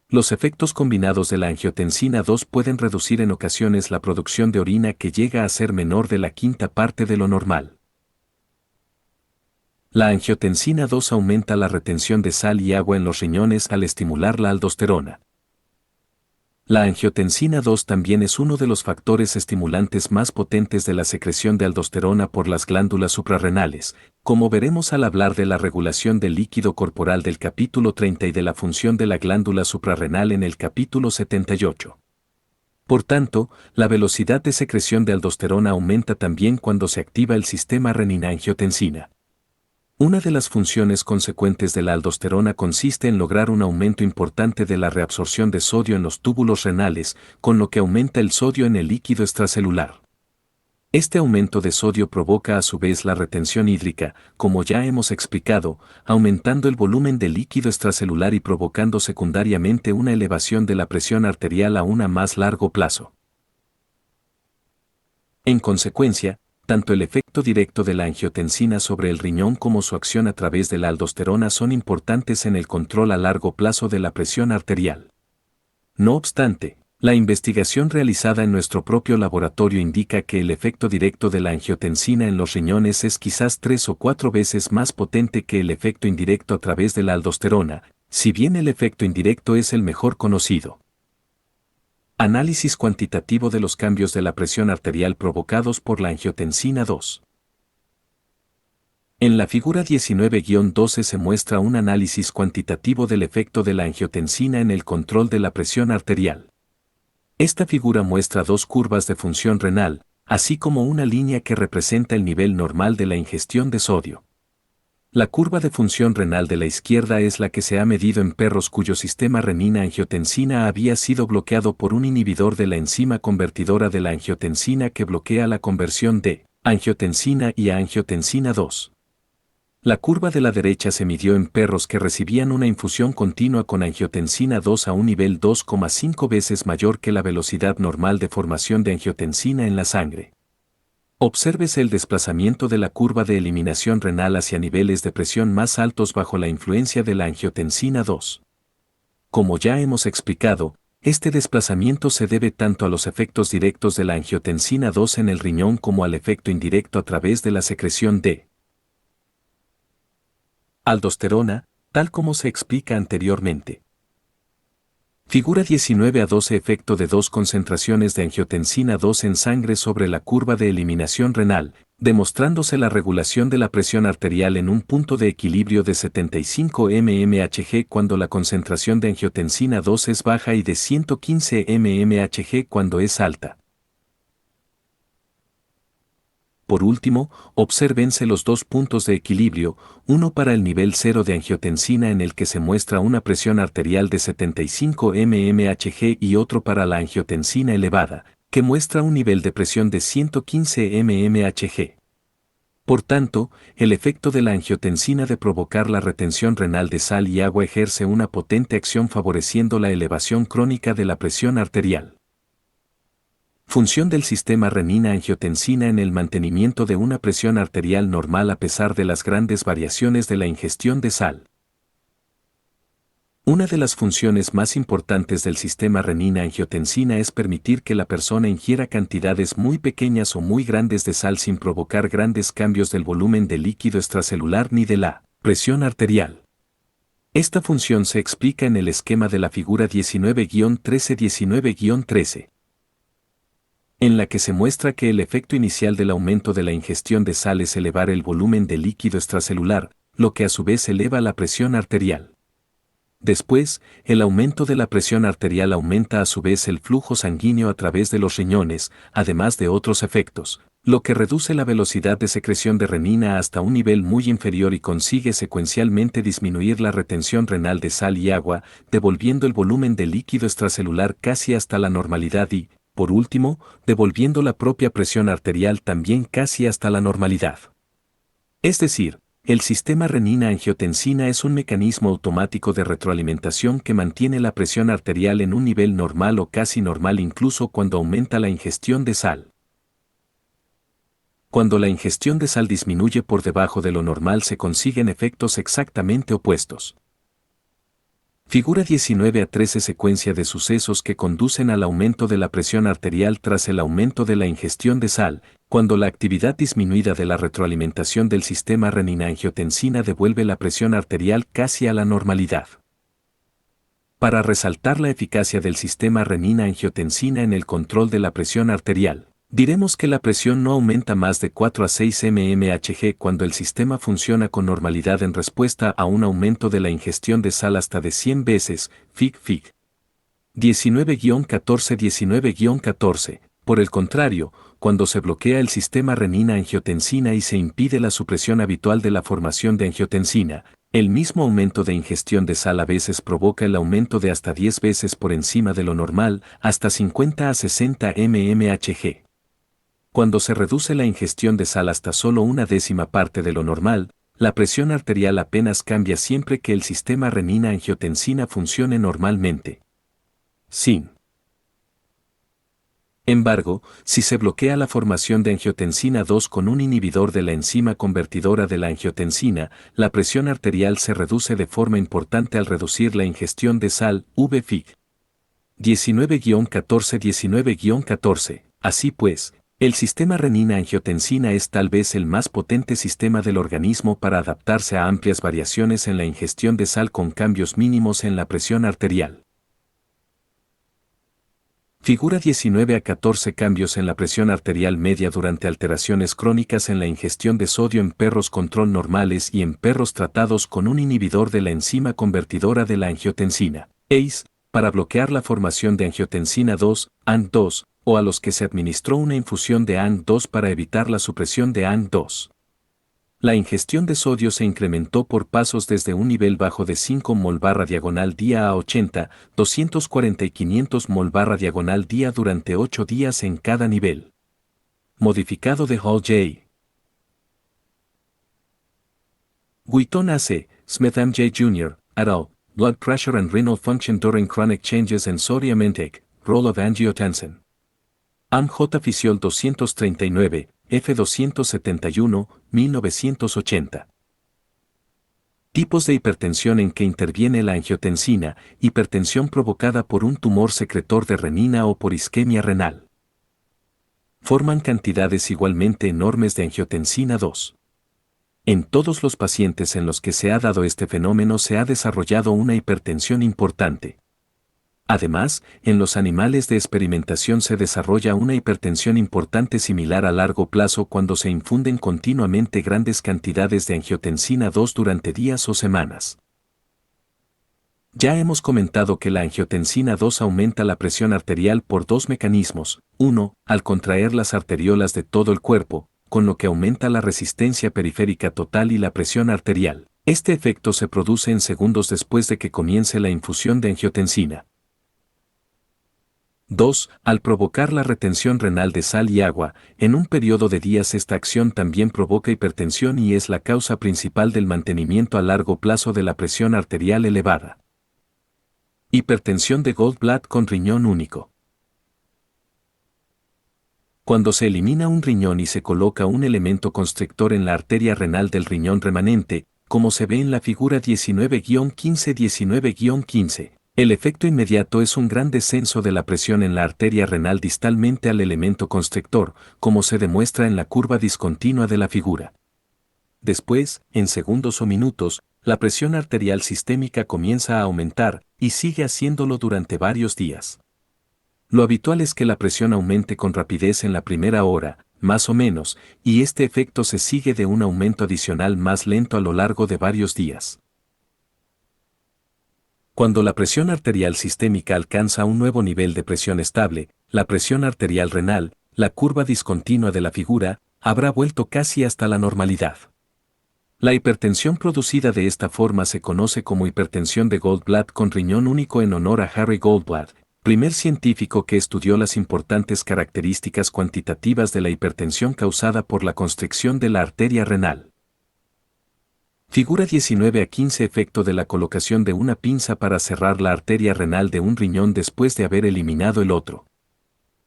Los efectos combinados de la angiotensina 2 pueden reducir en ocasiones la producción de orina que llega a ser menor de la quinta parte de lo normal. La angiotensina 2 aumenta la retención de sal y agua en los riñones al estimular la aldosterona. La angiotensina 2 también es uno de los factores estimulantes más potentes de la secreción de aldosterona por las glándulas suprarrenales, como veremos al hablar de la regulación del líquido corporal del capítulo 30 y de la función de la glándula suprarrenal en el capítulo 78. Por tanto, la velocidad de secreción de aldosterona aumenta también cuando se activa el sistema renina-angiotensina. Una de las funciones consecuentes de la aldosterona consiste en lograr un aumento importante de la reabsorción de sodio en los túbulos renales, con lo que aumenta el sodio en el líquido extracelular. Este aumento de sodio provoca a su vez la retención hídrica, como ya hemos explicado, aumentando el volumen de líquido extracelular y provocando secundariamente una elevación de la presión arterial a un más largo plazo. En consecuencia, tanto el efecto directo de la angiotensina sobre el riñón como su acción a través de la aldosterona son importantes en el control a largo plazo de la presión arterial. No obstante, la investigación realizada en nuestro propio laboratorio indica que el efecto directo de la angiotensina en los riñones es quizás 3 o 4 veces más potente que el efecto indirecto a través de la aldosterona, si bien el efecto indirecto es el mejor conocido. Análisis cuantitativo de los cambios de la presión arterial provocados por la angiotensina 2. En la figura 19-12 se muestra un análisis cuantitativo del efecto de la angiotensina en el control de la presión arterial. Esta figura muestra dos curvas de función renal, así como una línea que representa el nivel normal de la ingestión de sodio. La curva de función renal de la izquierda es la que se ha medido en perros cuyo sistema renina-angiotensina había sido bloqueado por un inhibidor de la enzima convertidora de la angiotensina que bloquea la conversión de angiotensina y a angiotensina 2. La curva de la derecha se midió en perros que recibían una infusión continua con angiotensina 2 a un nivel 2,5 veces mayor que la velocidad normal de formación de angiotensina en la sangre. Obsérvese el desplazamiento de la curva de eliminación renal hacia niveles de presión más altos bajo la influencia de la angiotensina 2. Como ya hemos explicado, este desplazamiento se debe tanto a los efectos directos de la angiotensina 2 en el riñón como al efecto indirecto a través de la secreción de aldosterona, tal como se explica anteriormente. Figura 19-12 efecto de dos concentraciones de angiotensina 2 en sangre sobre la curva de eliminación renal, demostrándose la regulación de la presión arterial en un punto de equilibrio de 75 mmHg cuando la concentración de angiotensina 2 es baja y de 115 mmHg cuando es alta. Por último, obsérvense los dos puntos de equilibrio, uno para el nivel 0 de angiotensina en el que se muestra una presión arterial de 75 mmHg y otro para la angiotensina elevada, que muestra un nivel de presión de 115 mmHg. Por tanto, el efecto de la angiotensina de provocar la retención renal de sal y agua ejerce una potente acción favoreciendo la elevación crónica de la presión arterial. Función del sistema renina-angiotensina en el mantenimiento de una presión arterial normal a pesar de las grandes variaciones de la ingestión de sal. Una de las funciones más importantes del sistema renina-angiotensina es permitir que la persona ingiera cantidades muy pequeñas o muy grandes de sal sin provocar grandes cambios del volumen de líquido extracelular ni de la presión arterial. Esta función se explica en el esquema de la figura 19-13 en la que se muestra que el efecto inicial del aumento de la ingestión de sal es elevar el volumen de líquido extracelular, lo que a su vez eleva la presión arterial. Después, el aumento de la presión arterial aumenta a su vez el flujo sanguíneo a través de los riñones, además de otros efectos, lo que reduce la velocidad de secreción de renina hasta un nivel muy inferior y consigue secuencialmente disminuir la retención renal de sal y agua, devolviendo el volumen de líquido extracelular casi hasta la normalidad y, por último, devolviendo la propia presión arterial también casi hasta la normalidad. Es decir, el sistema renina-angiotensina es un mecanismo automático de retroalimentación que mantiene la presión arterial en un nivel normal o casi normal incluso cuando aumenta la ingestión de sal. Cuando la ingestión de sal disminuye por debajo de lo normal se consiguen efectos exactamente opuestos. Figura 19-13 secuencia de sucesos que conducen al aumento de la presión arterial tras el aumento de la ingestión de sal, cuando la actividad disminuida de la retroalimentación del sistema renina-angiotensina devuelve la presión arterial casi a la normalidad. Para resaltar la eficacia del sistema renina-angiotensina en el control de la presión arterial, diremos que la presión no aumenta más de 4 a 6 mmHg cuando el sistema funciona con normalidad en respuesta a un aumento de la ingestión de sal hasta de 100 veces, Fig. 19-14. Por el contrario, cuando se bloquea el sistema renina-angiotensina y se impide la supresión habitual de la formación de angiotensina, el mismo aumento de ingestión de sal a veces provoca el aumento de hasta 10 veces por encima de lo normal, hasta 50 a 60 mmHg. Cuando se reduce la ingestión de sal hasta solo una décima parte de lo normal, la presión arterial apenas cambia siempre que el sistema renina-angiotensina funcione normalmente. Sin embargo, si se bloquea la formación de angiotensina 2 con un inhibidor de la enzima convertidora de la angiotensina, la presión arterial se reduce de forma importante al reducir la ingestión de sal, VFIG. 19-14. Así pues, el sistema renina-angiotensina es tal vez el más potente sistema del organismo para adaptarse a amplias variaciones en la ingestión de sal con cambios mínimos en la presión arterial. Figura 19-14 cambios en la presión arterial media durante alteraciones crónicas en la ingestión de sodio en perros control normales y en perros tratados con un inhibidor de la enzima convertidora de la angiotensina, ACE, para bloquear la formación de angiotensina 2, ANG2, o a los que se administró una infusión de ANG2 para evitar la supresión de ANG2. La ingestión de sodio se incrementó por pasos desde un nivel bajo de 5 mol barra diagonal día a 80, 240 y 500 mol barra diagonal día durante 8 días en cada nivel. Modificado de Hall J. Wheaton AC, Smith MJ Jr., et al., Blood Pressure and Renal Function During Chronic Changes in Sodium Intake, Role of Angiotensin. AMJ Fisiol 239, F271, 1980. Tipos de hipertensión en que interviene la angiotensina, hipertensión provocada por un tumor secretor de renina o por isquemia renal. Forman cantidades igualmente enormes de angiotensina 2. En todos los pacientes en los que se ha dado este fenómeno se ha desarrollado una hipertensión importante. Además, en los animales de experimentación se desarrolla una hipertensión importante similar a largo plazo cuando se infunden continuamente grandes cantidades de angiotensina 2 durante días o semanas. Ya hemos comentado que la angiotensina 2 aumenta la presión arterial por dos mecanismos. 1. Al contraer las arteriolas de todo el cuerpo, con lo que aumenta la resistencia periférica total y la presión arterial. Este efecto se produce en segundos después de que comience la infusión de angiotensina. 2. Al provocar la retención renal de sal y agua, en un periodo de días esta acción también provoca hipertensión y es la causa principal del mantenimiento a largo plazo de la presión arterial elevada. Hipertensión de Goldblatt con riñón único. Cuando se elimina un riñón y se coloca un elemento constrictor en la arteria renal del riñón remanente, como se ve en la figura 19-15, el efecto inmediato es un gran descenso de la presión en la arteria renal distalmente al elemento constrictor, como se demuestra en la curva discontinua de la figura. Después, en segundos o minutos, la presión arterial sistémica comienza a aumentar, y sigue haciéndolo durante varios días. Lo habitual es que la presión aumente con rapidez en la primera hora, más o menos, y este efecto se sigue de un aumento adicional más lento a lo largo de varios días. Cuando la presión arterial sistémica alcanza un nuevo nivel de presión estable, la presión arterial renal, la curva discontinua de la figura, habrá vuelto casi hasta la normalidad. La hipertensión producida de esta forma se conoce como hipertensión de Goldblatt con riñón único en honor a Harry Goldblatt, primer científico que estudió las importantes características cuantitativas de la hipertensión causada por la constricción de la arteria renal. Figura 19-15 efecto de la colocación de una pinza para cerrar la arteria renal de un riñón después de haber eliminado el otro.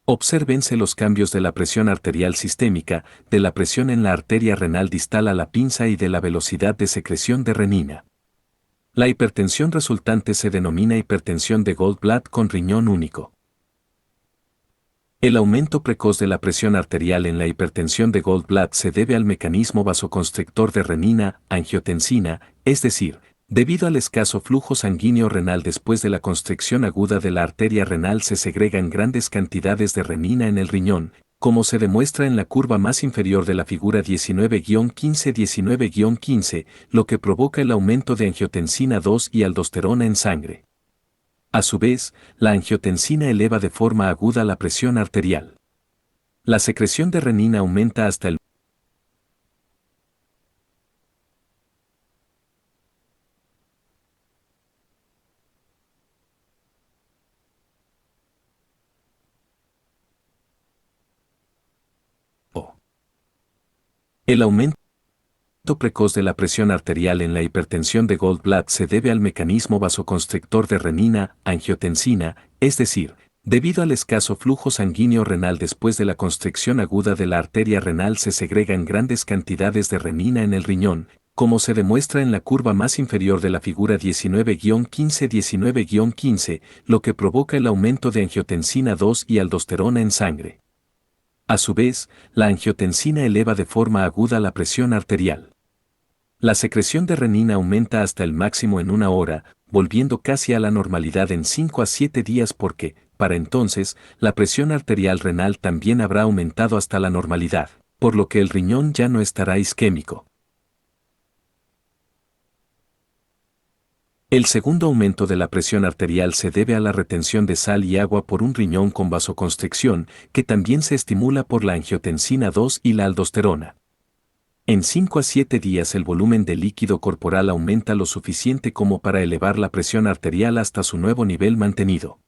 Obsérvense los cambios de la presión arterial sistémica, de la presión en la arteria renal distal a la pinza y de la velocidad de secreción de renina. La hipertensión resultante se denomina hipertensión de Goldblatt con riñón único. El aumento precoz de la presión arterial en la hipertensión de Goldblatt se debe al mecanismo vasoconstrictor de renina, angiotensina, es decir, debido al escaso flujo sanguíneo renal después de la constricción aguda de la arteria renal se segregan grandes cantidades de renina en el riñón, como se demuestra en la curva más inferior de la figura 19-15, lo que provoca el aumento de angiotensina 2 y aldosterona en sangre. A su vez, la angiotensina eleva de forma aguda la presión arterial. La secreción de renina aumenta hasta el El aumento precoz de la presión arterial en la hipertensión de Goldblatt se debe al mecanismo vasoconstrictor de renina, angiotensina, es decir, debido al escaso flujo sanguíneo renal después de la constricción aguda de la arteria renal se segregan grandes cantidades de renina en el riñón, como se demuestra en la curva más inferior de la figura 19-15, lo que provoca el aumento de angiotensina 2 y aldosterona en sangre. A su vez, la angiotensina eleva de forma aguda la presión arterial. La secreción de renina aumenta hasta el máximo en 1 hora, volviendo casi a la normalidad en 5 a 7 días porque, para entonces, la presión arterial renal también habrá aumentado hasta la normalidad, por lo que el riñón ya no estará isquémico. El segundo aumento de la presión arterial se debe a la retención de sal y agua por un riñón con vasoconstricción, que también se estimula por la angiotensina 2 y la aldosterona. En 5 a 7 días el volumen de líquido corporal aumenta lo suficiente como para elevar la presión arterial hasta su nuevo nivel mantenido.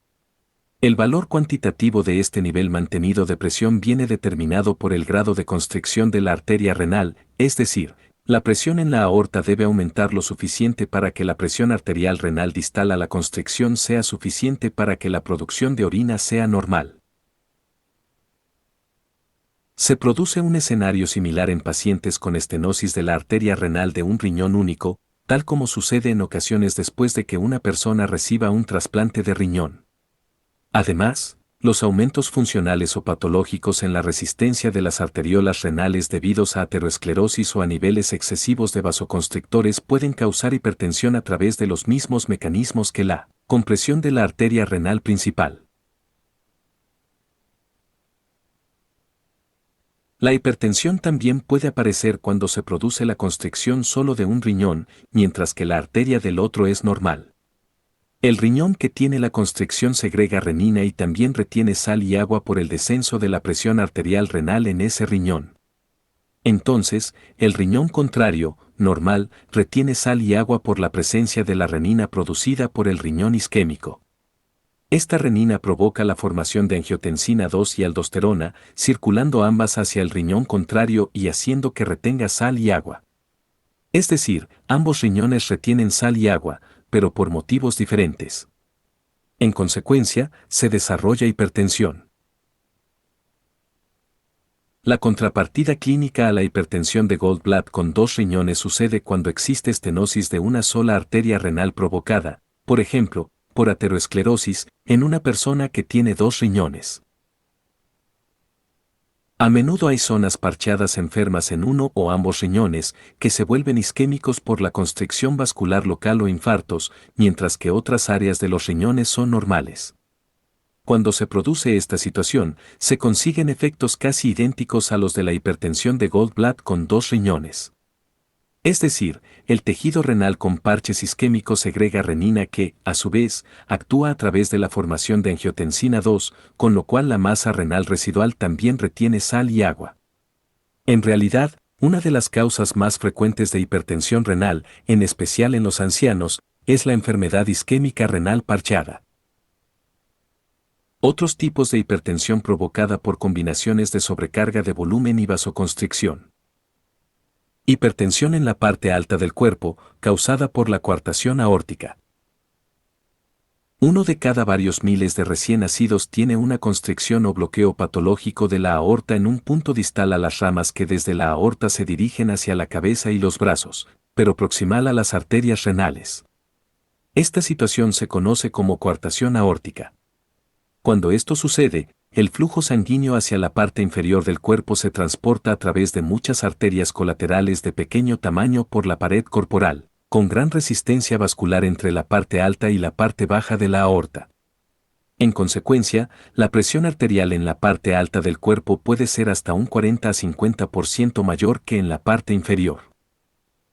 El valor cuantitativo de este nivel mantenido de presión viene determinado por el grado de constricción de la arteria renal, es decir, la presión en la aorta debe aumentar lo suficiente para que la presión arterial renal distal a la constricción sea suficiente para que la producción de orina sea normal. Se produce un escenario similar en pacientes con estenosis de la arteria renal de un riñón único, tal como sucede en ocasiones después de que una persona reciba un trasplante de riñón. Además, los aumentos funcionales o patológicos en la resistencia de las arteriolas renales debidos a aterosclerosis o a niveles excesivos de vasoconstrictores pueden causar hipertensión a través de los mismos mecanismos que la compresión de la arteria renal principal. La hipertensión también puede aparecer cuando se produce la constricción solo de un riñón, mientras que la arteria del otro es normal. El riñón que tiene la constricción segrega renina y también retiene sal y agua por el descenso de la presión arterial renal en ese riñón. Entonces, el riñón contrario, normal, retiene sal y agua por la presencia de la renina producida por el riñón isquémico. Esta renina provoca la formación de angiotensina 2 y aldosterona, circulando ambas hacia el riñón contrario y haciendo que retenga sal y agua. Es decir, ambos riñones retienen sal y agua, pero por motivos diferentes. En consecuencia, se desarrolla hipertensión. La contrapartida clínica a la hipertensión de Goldblatt con dos riñones sucede cuando existe estenosis de una sola arteria renal provocada, por ejemplo, por aterosclerosis, en una persona que tiene dos riñones. A menudo hay zonas parchadas enfermas en uno o ambos riñones que se vuelven isquémicos por la constricción vascular local o infartos, mientras que otras áreas de los riñones son normales. Cuando se produce esta situación, se consiguen efectos casi idénticos a los de la hipertensión de Goldblatt con dos riñones. Es decir, el tejido renal con parches isquémicos segrega renina que, a su vez, actúa a través de la formación de angiotensina 2, con lo cual la masa renal residual también retiene sal y agua. En realidad, una de las causas más frecuentes de hipertensión renal, en especial en los ancianos, es la enfermedad isquémica renal parchada. Otros tipos de hipertensión provocada por combinaciones de sobrecarga de volumen y vasoconstricción. Hipertensión en la parte alta del cuerpo, causada por la coartación aórtica. Uno de cada varios miles de recién nacidos tiene una constricción o bloqueo patológico de la aorta en un punto distal a las ramas que desde la aorta se dirigen hacia la cabeza y los brazos, pero proximal a las arterias renales. Esta situación se conoce como coartación aórtica. Cuando esto sucede, el flujo sanguíneo hacia la parte inferior del cuerpo se transporta a través de muchas arterias colaterales de pequeño tamaño por la pared corporal, con gran resistencia vascular entre la parte alta y la parte baja de la aorta. En consecuencia, la presión arterial en la parte alta del cuerpo puede ser hasta un 40 a 50% mayor que en la parte inferior.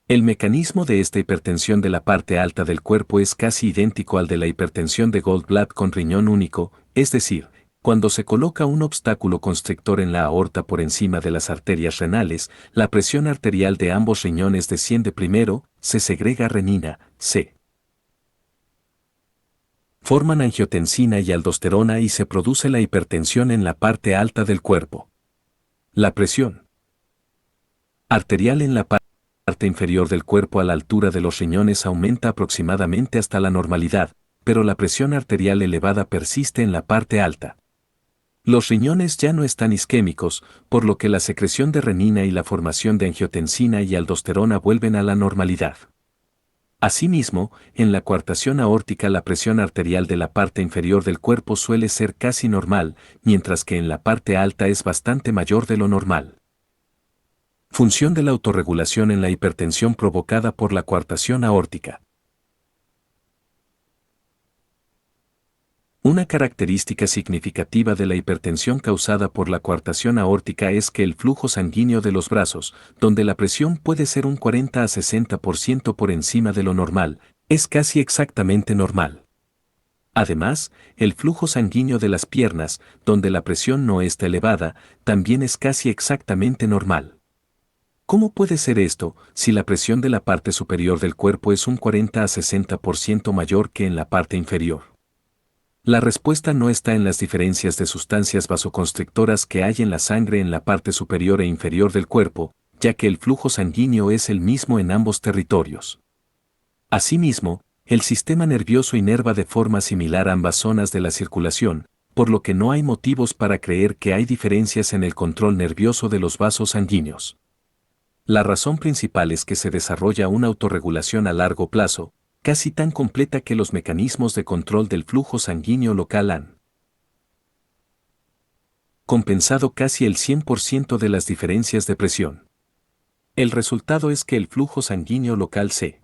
El mecanismo de esta hipertensión de la parte alta del cuerpo es casi idéntico al de la hipertensión de Goldblatt con riñón único, es decir, cuando se coloca un obstáculo constrictor en la aorta por encima de las arterias renales, la presión arterial de ambos riñones desciende primero, se segrega renina, se forman angiotensina y aldosterona y se produce la hipertensión en la parte alta del cuerpo. La presión arterial en la parte inferior del cuerpo a la altura de los riñones aumenta aproximadamente hasta la normalidad, pero la presión arterial elevada persiste en la parte alta. Los riñones ya no están isquémicos, por lo que la secreción de renina y la formación de angiotensina y aldosterona vuelven a la normalidad. Asimismo, en la coartación aórtica la presión arterial de la parte inferior del cuerpo suele ser casi normal, mientras que en la parte alta es bastante mayor de lo normal. Función de la autorregulación en la hipertensión provocada por la coartación aórtica. Una característica significativa de la hipertensión causada por la coartación aórtica es que el flujo sanguíneo de los brazos, donde la presión puede ser un 40 a 60% por encima de lo normal, es casi exactamente normal. Además, el flujo sanguíneo de las piernas, donde la presión no está elevada, también es casi exactamente normal. ¿Cómo puede ser esto si la presión de la parte superior del cuerpo es un 40 a 60% mayor que en la parte inferior? La respuesta no está en las diferencias de sustancias vasoconstrictoras que hay en la sangre en la parte superior e inferior del cuerpo, ya que el flujo sanguíneo es el mismo en ambos territorios. Asimismo, el sistema nervioso inerva de forma similar ambas zonas de la circulación, por lo que no hay motivos para creer que hay diferencias en el control nervioso de los vasos sanguíneos. La razón principal es que se desarrolla una autorregulación a largo plazo, casi tan completa que los mecanismos de control del flujo sanguíneo local han compensado casi el 100% de las diferencias de presión. El resultado es que el flujo sanguíneo local se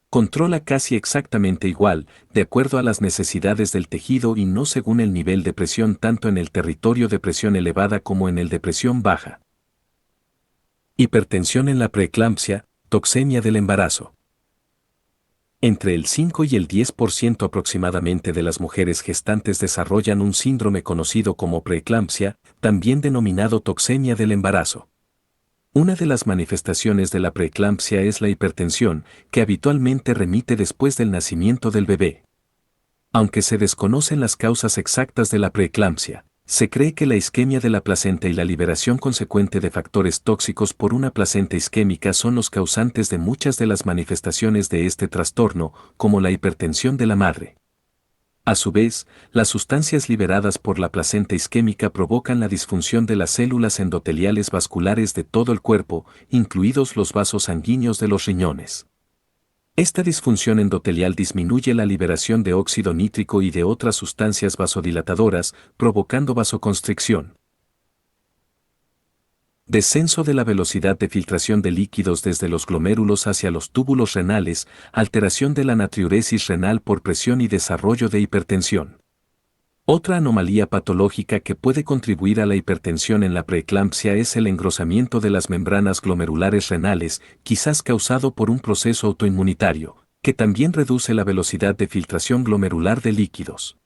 controla casi exactamente igual, de acuerdo a las necesidades del tejido y no según el nivel de presión tanto en el territorio de presión elevada como en el de presión baja. Hipertensión en la preeclampsia, toxemia del embarazo. Entre el 5 y el 10% aproximadamente de las mujeres gestantes desarrollan un síndrome conocido como preeclampsia, también denominado toxemia del embarazo. Una de las manifestaciones de la preeclampsia es la hipertensión, que habitualmente remite después del nacimiento del bebé. Aunque se desconocen las causas exactas de la preeclampsia, se cree que la isquemia de la placenta y la liberación consecuente de factores tóxicos por una placenta isquémica son los causantes de muchas de las manifestaciones de este trastorno, como la hipertensión de la madre. A su vez, las sustancias liberadas por la placenta isquémica provocan la disfunción de las células endoteliales vasculares de todo el cuerpo, incluidos los vasos sanguíneos de los riñones. Esta disfunción endotelial disminuye la liberación de óxido nítrico y de otras sustancias vasodilatadoras, provocando vasoconstricción. Descenso de la velocidad de filtración de líquidos desde los glomérulos hacia los túbulos renales, alteración de la natriuresis renal por presión y desarrollo de hipertensión. Otra anomalía patológica que puede contribuir a la hipertensión en la preeclampsia es el engrosamiento de las membranas glomerulares renales, quizás causado por un proceso autoinmunitario, que también reduce la velocidad de filtración glomerular de líquidos.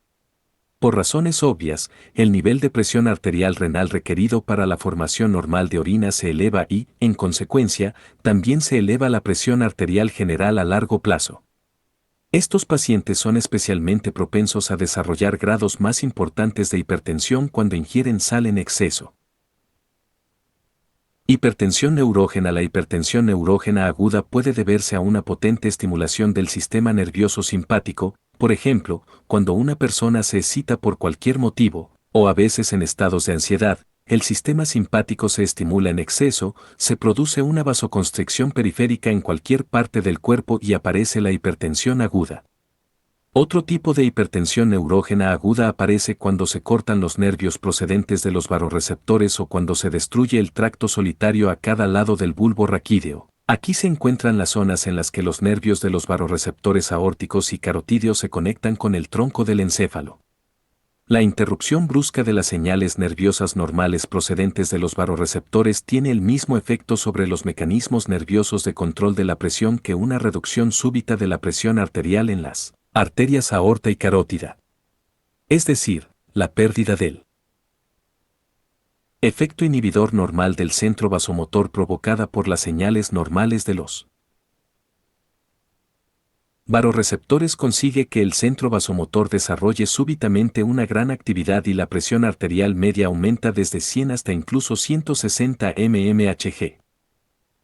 Por razones obvias, el nivel de presión arterial renal requerido para la formación normal de orina se eleva y, en consecuencia, también se eleva la presión arterial general a largo plazo. Estos pacientes son especialmente propensos a desarrollar grados más importantes de hipertensión cuando ingieren sal en exceso. Hipertensión neurógena. La hipertensión neurógena aguda puede deberse a una potente estimulación del sistema nervioso simpático, por ejemplo, cuando una persona se excita por cualquier motivo, o a veces en estados de ansiedad, el sistema simpático se estimula en exceso, se produce una vasoconstricción periférica en cualquier parte del cuerpo y aparece la hipertensión aguda. Otro tipo de hipertensión neurógena aguda aparece cuando se cortan los nervios procedentes de los vasoreceptores o cuando se destruye el tracto solitario a cada lado del bulbo raquídeo. Aquí se encuentran las zonas en las que los nervios de los vasoreceptores aórticos y carotídeos se conectan con el tronco del encéfalo. La interrupción brusca de las señales nerviosas normales procedentes de los vasoreceptores tiene el mismo efecto sobre los mecanismos nerviosos de control de la presión que una reducción súbita de la presión arterial en las arterias aorta y carótida. Es decir, la pérdida del efecto inhibidor normal del centro vasomotor provocada por las señales normales de los Vasoreceptores consigue que el centro vasomotor desarrolle súbitamente una gran actividad y la presión arterial media aumenta desde 100 hasta incluso 160 mmHg.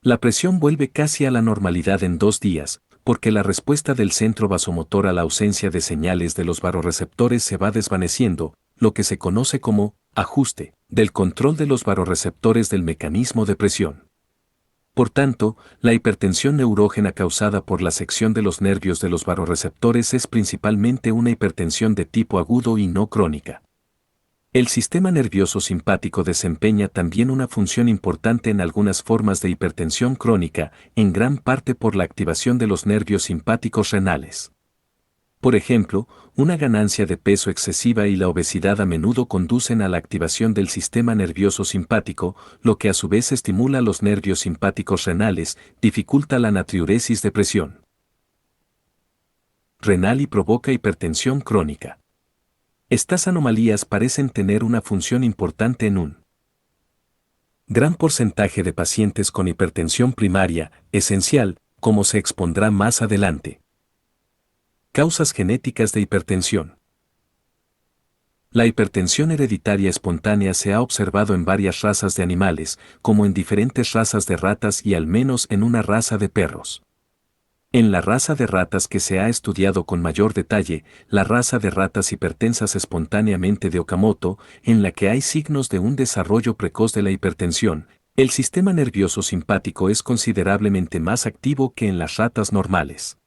La presión vuelve casi a la normalidad en 2 días, porque la respuesta del centro vasomotor a la ausencia de señales de los vasoreceptores se va desvaneciendo, lo que se conoce como ajuste del control de los vasoreceptores del mecanismo de presión. Por tanto, la hipertensión neurógena causada por la sección de los nervios de los vasoreceptores es principalmente una hipertensión de tipo agudo y no crónica. El sistema nervioso simpático desempeña también una función importante en algunas formas de hipertensión crónica, en gran parte por la activación de los nervios simpáticos renales. Por ejemplo, una ganancia de peso excesiva y la obesidad a menudo conducen a la activación del sistema nervioso simpático, lo que a su vez estimula los nervios simpáticos renales, dificulta la natriuresis de presión renal y provoca hipertensión crónica. Estas anomalías parecen tener una función importante en un gran porcentaje de pacientes con hipertensión primaria, esencial, como se expondrá más adelante. Causas genéticas de hipertensión. La hipertensión hereditaria espontánea se ha observado en varias razas de animales, como en diferentes razas de ratas y al menos en una raza de perros. En la raza de ratas que se ha estudiado con mayor detalle, la raza de ratas hipertensas espontáneamente de Okamoto, en la que hay signos de un desarrollo precoz de la hipertensión, el sistema nervioso simpático es considerablemente más activo que en las ratas normales.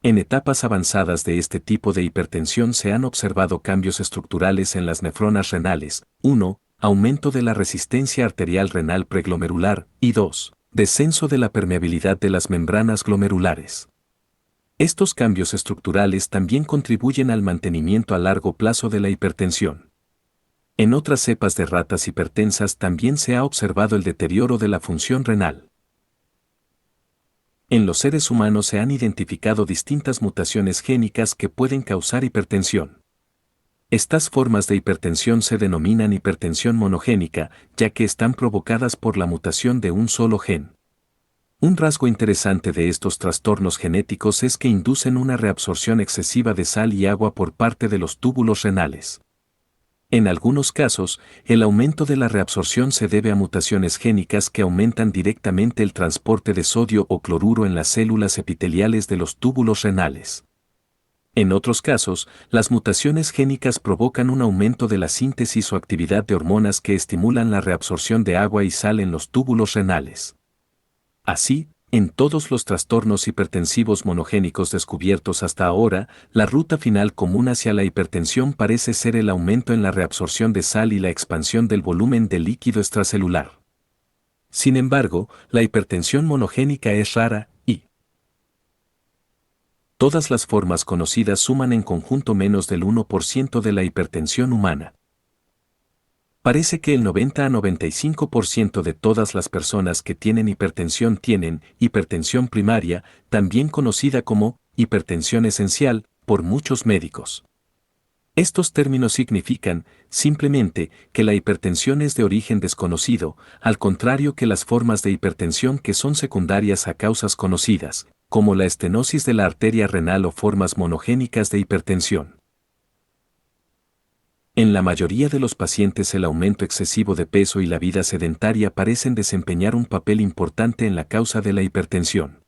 En etapas avanzadas de este tipo de hipertensión se han observado cambios estructurales en las nefronas renales, 1. Aumento de la resistencia arterial renal preglomerular, y 2. Descenso de la permeabilidad de las membranas glomerulares. Estos cambios estructurales también contribuyen al mantenimiento a largo plazo de la hipertensión. En otras cepas de ratas hipertensas también se ha observado el deterioro de la función renal. En los seres humanos se han identificado distintas mutaciones génicas que pueden causar hipertensión. Estas formas de hipertensión se denominan hipertensión monogénica, ya que están provocadas por la mutación de un solo gen. Un rasgo interesante de estos trastornos genéticos es que inducen una reabsorción excesiva de sal y agua por parte de los túbulos renales. En algunos casos, el aumento de la reabsorción se debe a mutaciones génicas que aumentan directamente el transporte de sodio o cloruro en las células epiteliales de los túbulos renales. En otros casos, las mutaciones génicas provocan un aumento de la síntesis o actividad de hormonas que estimulan la reabsorción de agua y sal en los túbulos renales. Así, en todos los trastornos hipertensivos monogénicos descubiertos hasta ahora, la ruta final común hacia la hipertensión parece ser el aumento en la reabsorción de sal y la expansión del volumen de líquido extracelular. Sin embargo, la hipertensión monogénica es rara, y todas las formas conocidas suman en conjunto menos del 1% de la hipertensión humana. Parece que el 90 a 95% de todas las personas que tienen hipertensión primaria, también conocida como hipertensión esencial, por muchos médicos. Estos términos significan, simplemente, que la hipertensión es de origen desconocido, al contrario que las formas de hipertensión que son secundarias a causas conocidas, como la estenosis de la arteria renal o formas monogénicas de hipertensión. En la mayoría de los pacientes el aumento excesivo de peso y la vida sedentaria parecen desempeñar un papel importante en la causa de la hipertensión.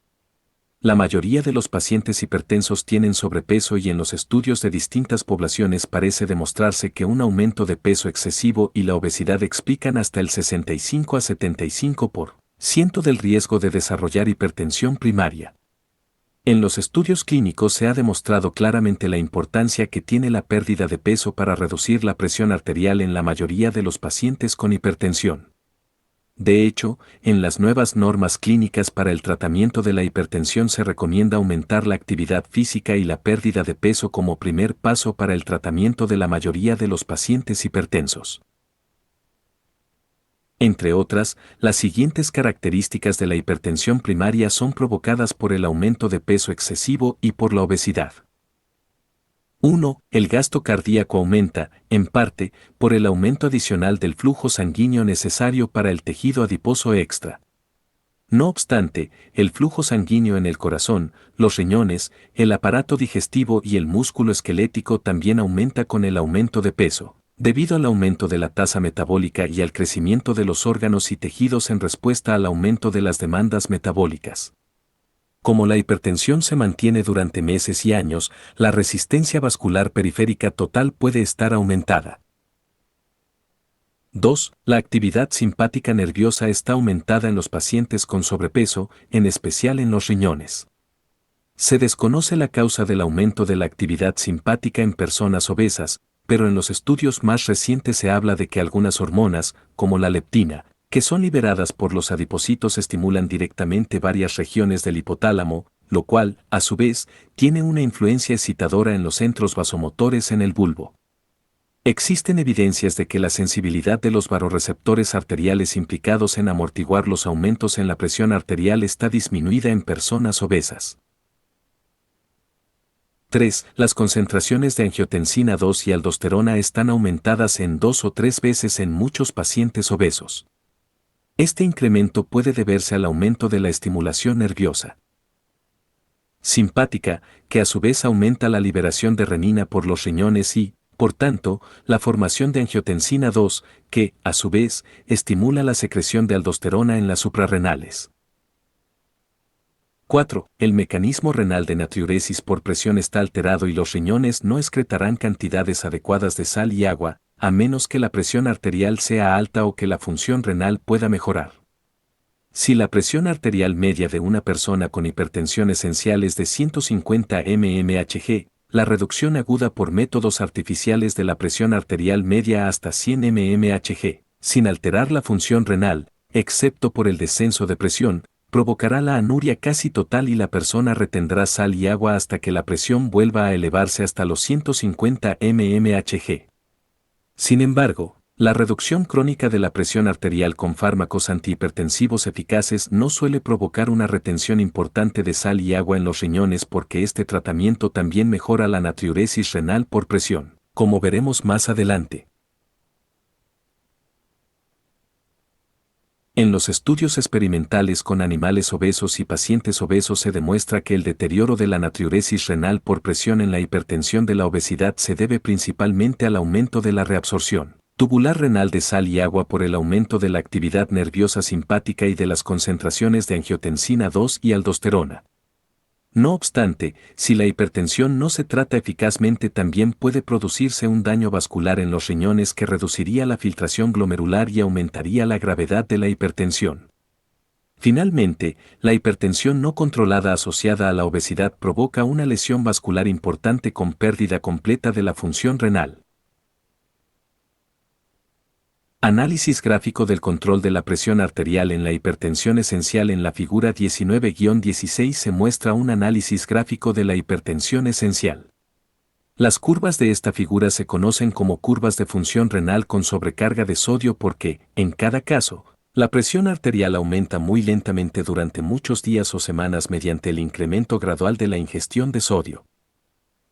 La mayoría de los pacientes hipertensos tienen sobrepeso y en los estudios de distintas poblaciones parece demostrarse que un aumento de peso excesivo y la obesidad explican hasta el 65 a 75% del riesgo de desarrollar hipertensión primaria. En los estudios clínicos se ha demostrado claramente la importancia que tiene la pérdida de peso para reducir la presión arterial en la mayoría de los pacientes con hipertensión. De hecho, en las nuevas normas clínicas para el tratamiento de la hipertensión se recomienda aumentar la actividad física y la pérdida de peso como primer paso para el tratamiento de la mayoría de los pacientes hipertensos. Entre otras, las siguientes características de la hipertensión primaria son provocadas por el aumento de peso excesivo y por la obesidad. 1. El gasto cardíaco aumenta, en parte, por el aumento adicional del flujo sanguíneo necesario para el tejido adiposo extra No obstante, el flujo sanguíneo en el corazón, los riñones, el aparato digestivo y el músculo esquelético también aumenta con el aumento de peso, debido al aumento de la tasa metabólica y al crecimiento de los órganos y tejidos en respuesta al aumento de las demandas metabólicas. Como la hipertensión se mantiene durante meses y años, la resistencia vascular periférica total puede estar aumentada. 2. La actividad simpática nerviosa está aumentada en los pacientes con sobrepeso, en especial en los riñones. Se desconoce la causa del aumento de la actividad simpática en personas obesas, pero en los estudios más recientes se habla de que algunas hormonas, como la leptina, que son liberadas por los adipocitos, estimulan directamente varias regiones del hipotálamo, lo cual, a su vez, tiene una influencia excitadora en los centros vasomotores en el bulbo. Existen evidencias de que la sensibilidad de los vasoreceptores arteriales implicados en amortiguar los aumentos en la presión arterial está disminuida en personas obesas. 3. Las concentraciones de angiotensina 2 y aldosterona están aumentadas en 2 o 3 veces en muchos pacientes obesos. Este incremento puede deberse al aumento de la estimulación nerviosa simpática, que a su vez aumenta la liberación de renina por los riñones y, por tanto, la formación de angiotensina 2, que, a su vez, estimula la secreción de aldosterona en las suprarrenales. 4. El mecanismo renal de natriuresis por presión está alterado y los riñones no excretarán cantidades adecuadas de sal y agua, a menos que la presión arterial sea alta o que la función renal pueda mejorar. Si la presión arterial media de una persona con hipertensión esencial es de 150 mmHg, la reducción aguda por métodos artificiales de la presión arterial media hasta 100 mmHg, sin alterar la función renal, excepto por el descenso de presión, provocará la anuria casi total y la persona retendrá sal y agua hasta que la presión vuelva a elevarse hasta los 150 mmHg. Sin embargo, la reducción crónica de la presión arterial con fármacos antihipertensivos eficaces no suele provocar una retención importante de sal y agua en los riñones porque este tratamiento también mejora la natriuresis renal por presión, como veremos más adelante. En los estudios experimentales con animales obesos y pacientes obesos se demuestra que el deterioro de la natriuresis renal por presión en la hipertensión de la obesidad se debe principalmente al aumento de la reabsorción tubular renal de sal y agua por el aumento de la actividad nerviosa simpática y de las concentraciones de angiotensina 2 y aldosterona. No obstante, si la hipertensión no se trata eficazmente también puede producirse un daño vascular en los riñones que reduciría la filtración glomerular y aumentaría la gravedad de la hipertensión. Finalmente, la hipertensión no controlada asociada a la obesidad provoca una lesión vascular importante con pérdida completa de la función renal. Análisis gráfico del control de la presión arterial en la hipertensión esencial. En la figura 19-16 se muestra un análisis gráfico de la hipertensión esencial. Las curvas de esta figura se conocen como curvas de función renal con sobrecarga de sodio porque, en cada caso, la presión arterial aumenta muy lentamente durante muchos días o semanas mediante el incremento gradual de la ingestión de sodio.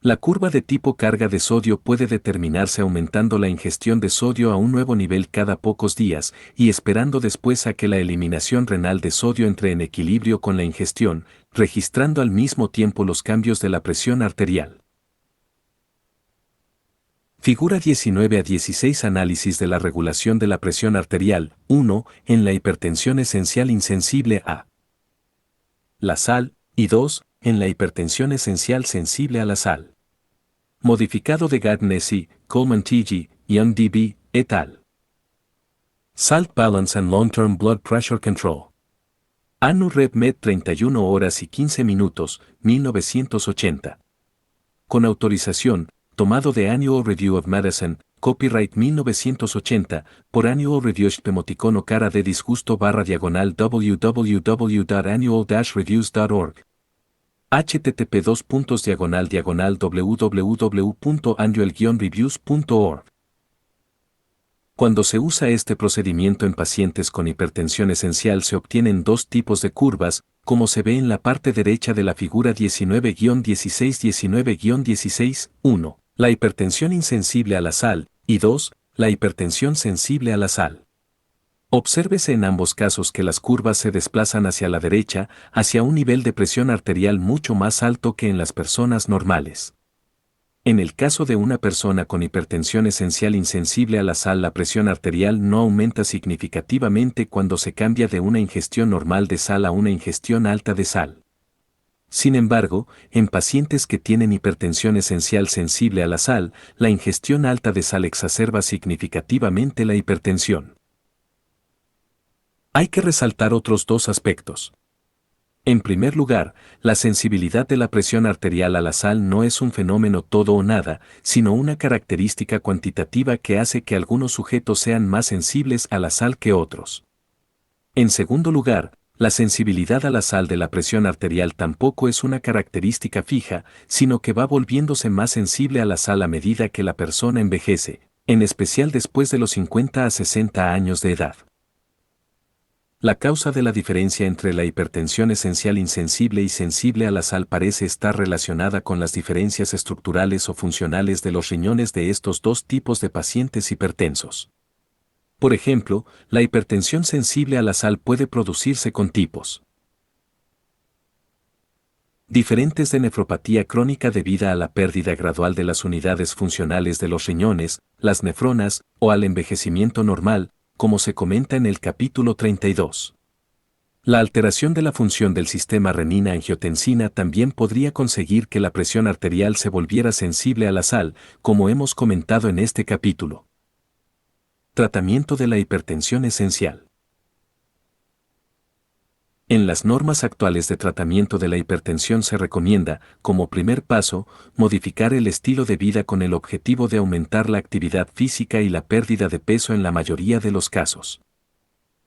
La curva de tipo carga de sodio puede determinarse aumentando la ingestión de sodio a un nuevo nivel cada pocos días y esperando después a que la eliminación renal de sodio entre en equilibrio con la ingestión, registrando al mismo tiempo los cambios de la presión arterial. Figura 19-16 Análisis de la regulación de la presión arterial. 1. En la hipertensión esencial insensible a la sal, y 2. En la hipertensión esencial sensible a la sal. Modificado de Gardner, Coleman T.G., Young D.B., et al. Salt Balance and Long-Term Blood Pressure Control. Anu Rep Med 31 horas y 15 minutos, 1980. Con autorización, tomado de Annual Review of Medicine, copyright 1980, por Annual Review emoticono cara de disgusto /diagonal www.annual-reviews.org. http://www.annual-reviews.org. Cuando se usa este procedimiento en pacientes con hipertensión esencial se obtienen dos tipos de curvas, como se ve en la parte derecha de la figura 19-16. 1. La hipertensión insensible a la sal, y 2. La hipertensión sensible a la sal. Obsérvese en ambos casos que las curvas se desplazan hacia la derecha, hacia un nivel de presión arterial mucho más alto que en las personas normales. En el caso de una persona con hipertensión esencial insensible a la sal, la presión arterial no aumenta significativamente cuando se cambia de una ingestión normal de sal a una ingestión alta de sal. Sin embargo, en pacientes que tienen hipertensión esencial sensible a la sal, la ingestión alta de sal exacerba significativamente la hipertensión. Hay que resaltar otros dos aspectos. En primer lugar, la sensibilidad de la presión arterial a la sal no es un fenómeno todo o nada, sino una característica cuantitativa que hace que algunos sujetos sean más sensibles a la sal que otros. En segundo lugar, la sensibilidad a la sal de la presión arterial tampoco es una característica fija, sino que va volviéndose más sensible a la sal a medida que la persona envejece, en especial después de los 50 a 60 años de edad. La causa de la diferencia entre la hipertensión esencial insensible y sensible a la sal parece estar relacionada con las diferencias estructurales o funcionales de los riñones de estos dos tipos de pacientes hipertensos. Por ejemplo, la hipertensión sensible a la sal puede producirse con tipos diferentes de nefropatía crónica debida a la pérdida gradual de las unidades funcionales de los riñones, las nefronas, o al envejecimiento normal, como se comenta en el capítulo 32. La alteración de la función del sistema renina-angiotensina también podría conseguir que la presión arterial se volviera sensible a la sal, como hemos comentado en este capítulo. Tratamiento de la hipertensión esencial. En las normas actuales de tratamiento de la hipertensión se recomienda, como primer paso, modificar el estilo de vida con el objetivo de aumentar la actividad física y la pérdida de peso en la mayoría de los casos.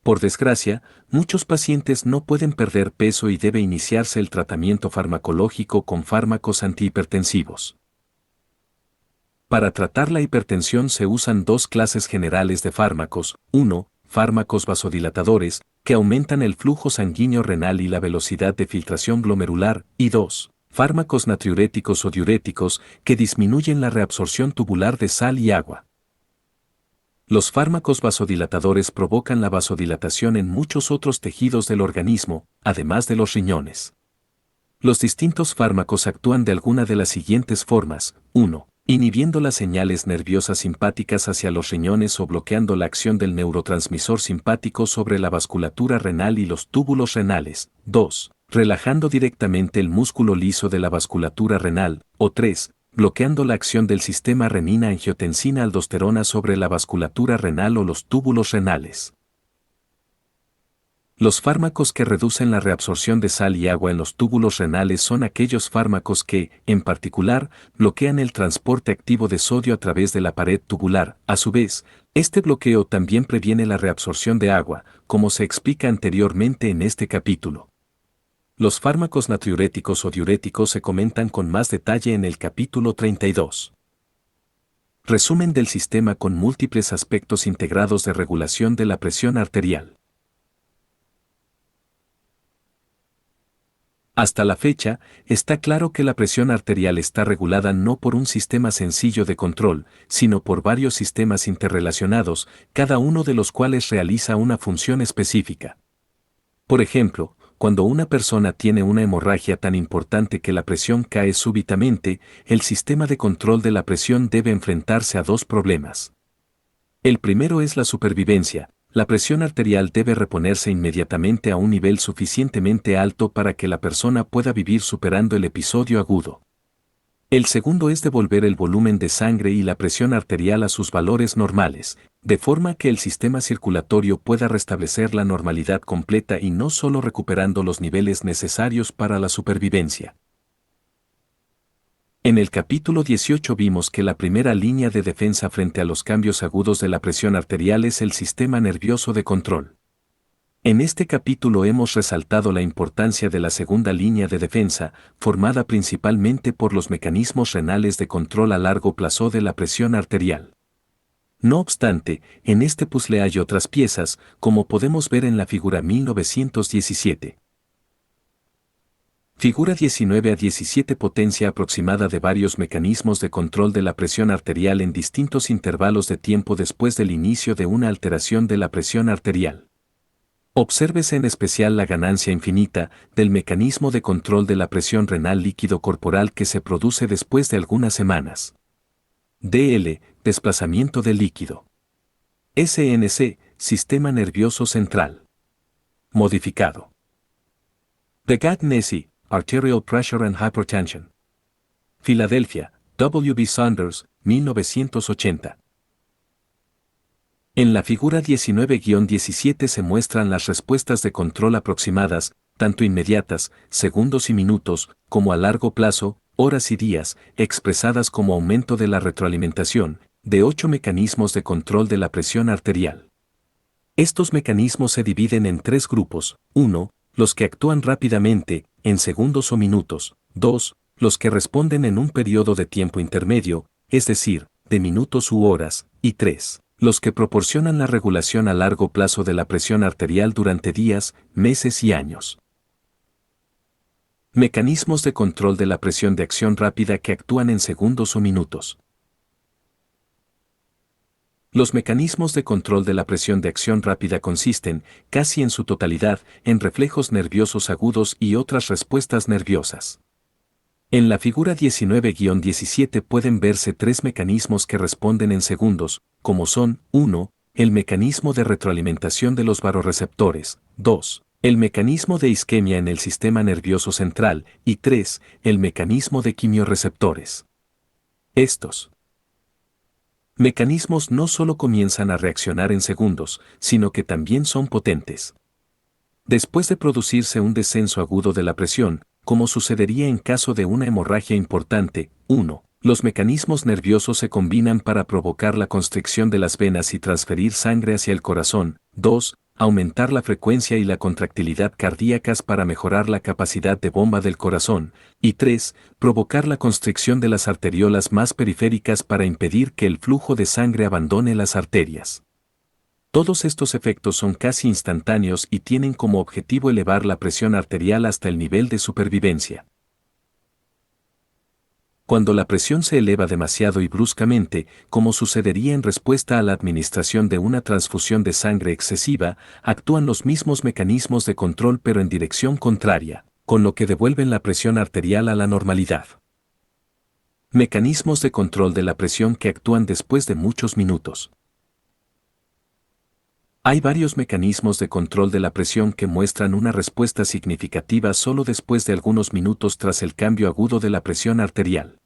Por desgracia, muchos pacientes no pueden perder peso y debe iniciarse el tratamiento farmacológico con fármacos antihipertensivos. Para tratar la hipertensión se usan dos clases generales de fármacos: 1. Fármacos vasodilatadores, que aumentan el flujo sanguíneo renal y la velocidad de filtración glomerular, y 2. Fármacos natriuréticos o diuréticos, que disminuyen la reabsorción tubular de sal y agua. Los fármacos vasodilatadores provocan la vasodilatación en muchos otros tejidos del organismo, además de los riñones. Los distintos fármacos actúan de alguna de las siguientes formas: 1. Inhibiendo las señales nerviosas simpáticas hacia los riñones o bloqueando la acción del neurotransmisor simpático sobre la vasculatura renal y los túbulos renales. 2. Relajando directamente el músculo liso de la vasculatura renal. O 3. Bloqueando la acción del sistema renina-angiotensina-aldosterona sobre la vasculatura renal o los túbulos renales. Los fármacos que reducen la reabsorción de sal y agua en los túbulos renales son aquellos fármacos que, en particular, bloquean el transporte activo de sodio a través de la pared tubular. A su vez, este bloqueo también previene la reabsorción de agua, como se explica anteriormente en este capítulo. Los fármacos natriuréticos o diuréticos se comentan con más detalle en el capítulo 32. Resumen del sistema con múltiples aspectos integrados de regulación de la presión arterial. Hasta la fecha, está claro que la presión arterial está regulada no por un sistema sencillo de control, sino por varios sistemas interrelacionados, cada uno de los cuales realiza una función específica. Por ejemplo, cuando una persona tiene una hemorragia tan importante que la presión cae súbitamente, el sistema de control de la presión debe enfrentarse a dos problemas. El primero es la supervivencia. La presión arterial debe reponerse inmediatamente a un nivel suficientemente alto para que la persona pueda vivir superando el episodio agudo. El segundo es devolver el volumen de sangre y la presión arterial a sus valores normales, de forma que el sistema circulatorio pueda restablecer la normalidad completa y no solo recuperando los niveles necesarios para la supervivencia. En el capítulo 18 vimos que la primera línea de defensa frente a los cambios agudos de la presión arterial es el sistema nervioso de control. En este capítulo hemos resaltado la importancia de la segunda línea de defensa, formada principalmente por los mecanismos renales de control a largo plazo de la presión arterial. No obstante, en este puzzle hay otras piezas, como podemos ver en la figura 1917. Figura 19 a 17. Potencia aproximada de varios mecanismos de control de la presión arterial en distintos intervalos de tiempo después del inicio de una alteración de la presión arterial. Obsérvese en especial la ganancia infinita del mecanismo de control de la presión renal líquido corporal que se produce después de algunas semanas. DL, desplazamiento del líquido. SNC, sistema nervioso central. Modificado. The Gad-Nessie, Arterial Pressure and Hypertension. Filadelfia, W. B. Saunders, 1980. En la figura 19-17 se muestran las respuestas de control aproximadas, tanto inmediatas, segundos y minutos, como a largo plazo, horas y días, expresadas como aumento de la retroalimentación, de 8 mecanismos de control de la presión arterial. Estos mecanismos se dividen en 3 grupos: 1. Los que actúan rápidamente, en segundos o minutos; 2. Los que responden en un periodo de tiempo intermedio, es decir, de minutos u horas; y 3. Los que proporcionan la regulación a largo plazo de la presión arterial durante días, meses y años. Mecanismos de control de la presión de acción rápida que actúan en segundos o minutos. Los mecanismos de control de la presión de acción rápida consisten, casi en su totalidad, en reflejos nerviosos agudos y otras respuestas nerviosas. En la figura 19-17 pueden verse 3 mecanismos que responden en segundos, como son: 1. El mecanismo de retroalimentación de los vasoreceptores; 2. El mecanismo de isquemia en el sistema nervioso central; y 3. El mecanismo de quimiorreceptores. Estos mecanismos no solo comienzan a reaccionar en segundos, sino que también son potentes. Después de producirse un descenso agudo de la presión, como sucedería en caso de una hemorragia importante: 1. Los mecanismos nerviosos se combinan para provocar la constricción de las venas y transferir sangre hacia el corazón; 2. Aumentar la frecuencia y la contractilidad cardíacas para mejorar la capacidad de bomba del corazón; y 3. Provocar la constricción de las arteriolas más periféricas para impedir que el flujo de sangre abandone las arterias. Todos estos efectos son casi instantáneos y tienen como objetivo elevar la presión arterial hasta el nivel de supervivencia. Cuando la presión se eleva demasiado y bruscamente, como sucedería en respuesta a la administración de una transfusión de sangre excesiva, actúan los mismos mecanismos de control pero en dirección contraria, con lo que devuelven la presión arterial a la normalidad. Mecanismos de control de la presión que actúan después de muchos minutos. Hay varios mecanismos de control de la presión que muestran una respuesta significativa solo después de algunos minutos tras el cambio agudo de la presión arterial.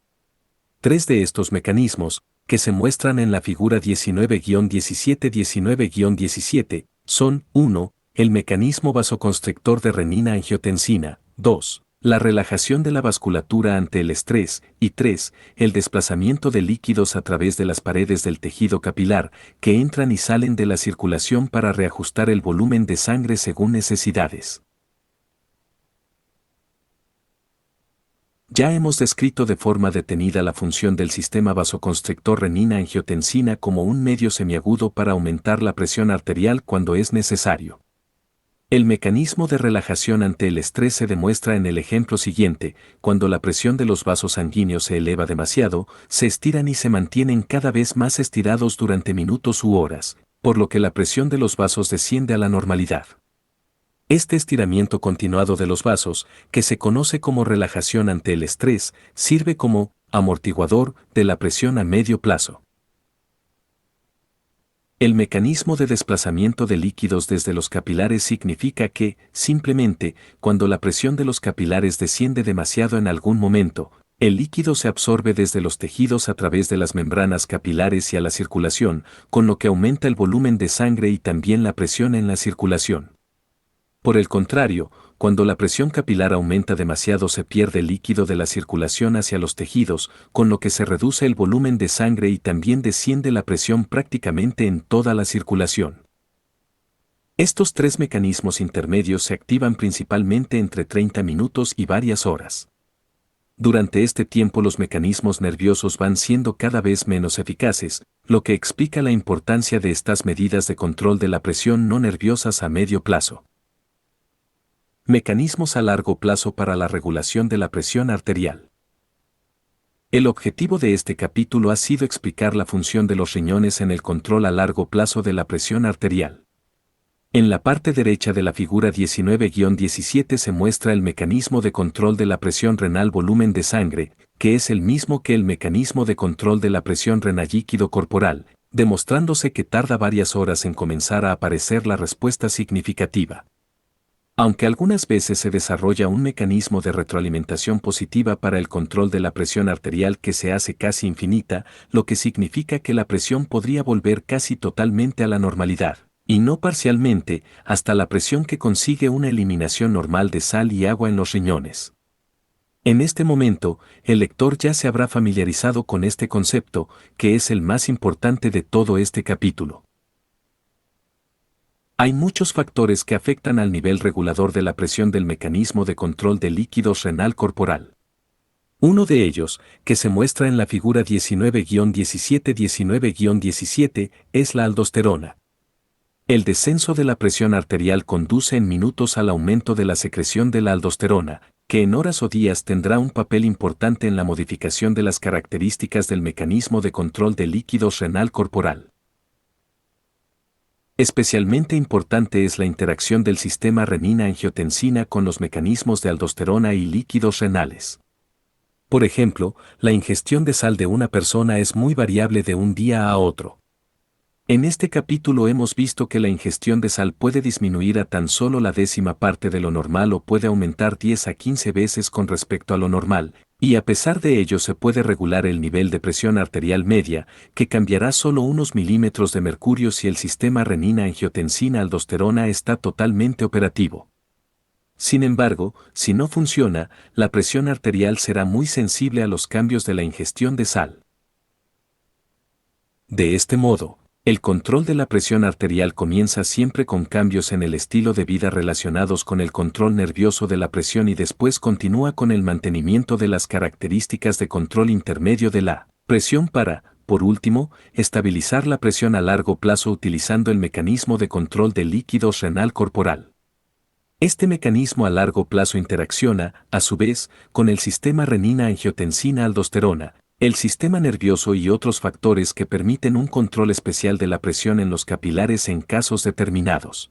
3 de estos mecanismos, que se muestran en la figura 19-17 son: 1. El mecanismo vasoconstrictor de renina-angiotensina; 2. La relajación de la vasculatura ante el estrés; y 3. El desplazamiento de líquidos a través de las paredes del tejido capilar, que entran y salen de la circulación para reajustar el volumen de sangre según necesidades. Ya hemos descrito de forma detenida la función del sistema vasoconstrictor renina-angiotensina como un medio semiagudo para aumentar la presión arterial cuando es necesario. El mecanismo de relajación ante el estrés se demuestra en el ejemplo siguiente: cuando la presión de los vasos sanguíneos se eleva demasiado, se estiran y se mantienen cada vez más estirados durante minutos u horas, por lo que la presión de los vasos desciende a la normalidad. Este estiramiento continuado de los vasos, que se conoce como relajación ante el estrés, sirve como amortiguador de la presión a medio plazo. El mecanismo de desplazamiento de líquidos desde los capilares significa que, simplemente, cuando la presión de los capilares desciende demasiado en algún momento, el líquido se absorbe desde los tejidos a través de las membranas capilares y a la circulación, con lo que aumenta el volumen de sangre y también la presión en la circulación. Por el contrario, cuando la presión capilar aumenta demasiado se pierde el líquido de la circulación hacia los tejidos, con lo que se reduce el volumen de sangre y también desciende la presión prácticamente en toda la circulación. Estos 3 mecanismos intermedios se activan principalmente entre 30 minutos y varias horas. Durante este tiempo los mecanismos nerviosos van siendo cada vez menos eficaces, lo que explica la importancia de estas medidas de control de la presión no nerviosas a medio plazo. Mecanismos a largo plazo para la regulación de la presión arterial. El objetivo de este capítulo ha sido explicar la función de los riñones en el control a largo plazo de la presión arterial. En la parte derecha de la figura 19-17 se muestra el mecanismo de control de la presión renal volumen de sangre, que es el mismo que el mecanismo de control de la presión renal líquido corporal, demostrándose que tarda varias horas en comenzar a aparecer la respuesta significativa. Aunque algunas veces se desarrolla un mecanismo de retroalimentación positiva para el control de la presión arterial que se hace casi infinita, lo que significa que la presión podría volver casi totalmente a la normalidad, y no parcialmente, hasta la presión que consigue una eliminación normal de sal y agua en los riñones. En este momento, el lector ya se habrá familiarizado con este concepto, que es el más importante de todo este capítulo. Hay muchos factores que afectan al nivel regulador de la presión del mecanismo de control de líquidos renal corporal. Uno de ellos, que se muestra en la figura 19-17, es la aldosterona. El descenso de la presión arterial conduce en minutos al aumento de la secreción de la aldosterona, que en horas o días tendrá un papel importante en la modificación de las características del mecanismo de control de líquidos renal corporal. Especialmente importante es la interacción del sistema renina-angiotensina con los mecanismos de aldosterona y líquidos renales. Por ejemplo, la ingestión de sal de una persona es muy variable de un día a otro. En este capítulo hemos visto que la ingestión de sal puede disminuir a tan solo la 10ª parte de lo normal o puede aumentar 10 a 15 veces con respecto a lo normal, y a pesar de ello se puede regular el nivel de presión arterial media, que cambiará solo unos milímetros de mercurio si el sistema renina-angiotensina-aldosterona está totalmente operativo. Sin embargo, si no funciona, la presión arterial será muy sensible a los cambios de la ingestión de sal. De este modo, el control de la presión arterial comienza siempre con cambios en el estilo de vida relacionados con el control nervioso de la presión y después continúa con el mantenimiento de las características de control intermedio de la presión para, por último, estabilizar la presión a largo plazo utilizando el mecanismo de control de líquidos renal corporal. Este mecanismo a largo plazo interacciona, a su vez, con el sistema renina-angiotensina-aldosterona, el sistema nervioso y otros factores que permiten un control especial de la presión en los capilares en casos determinados.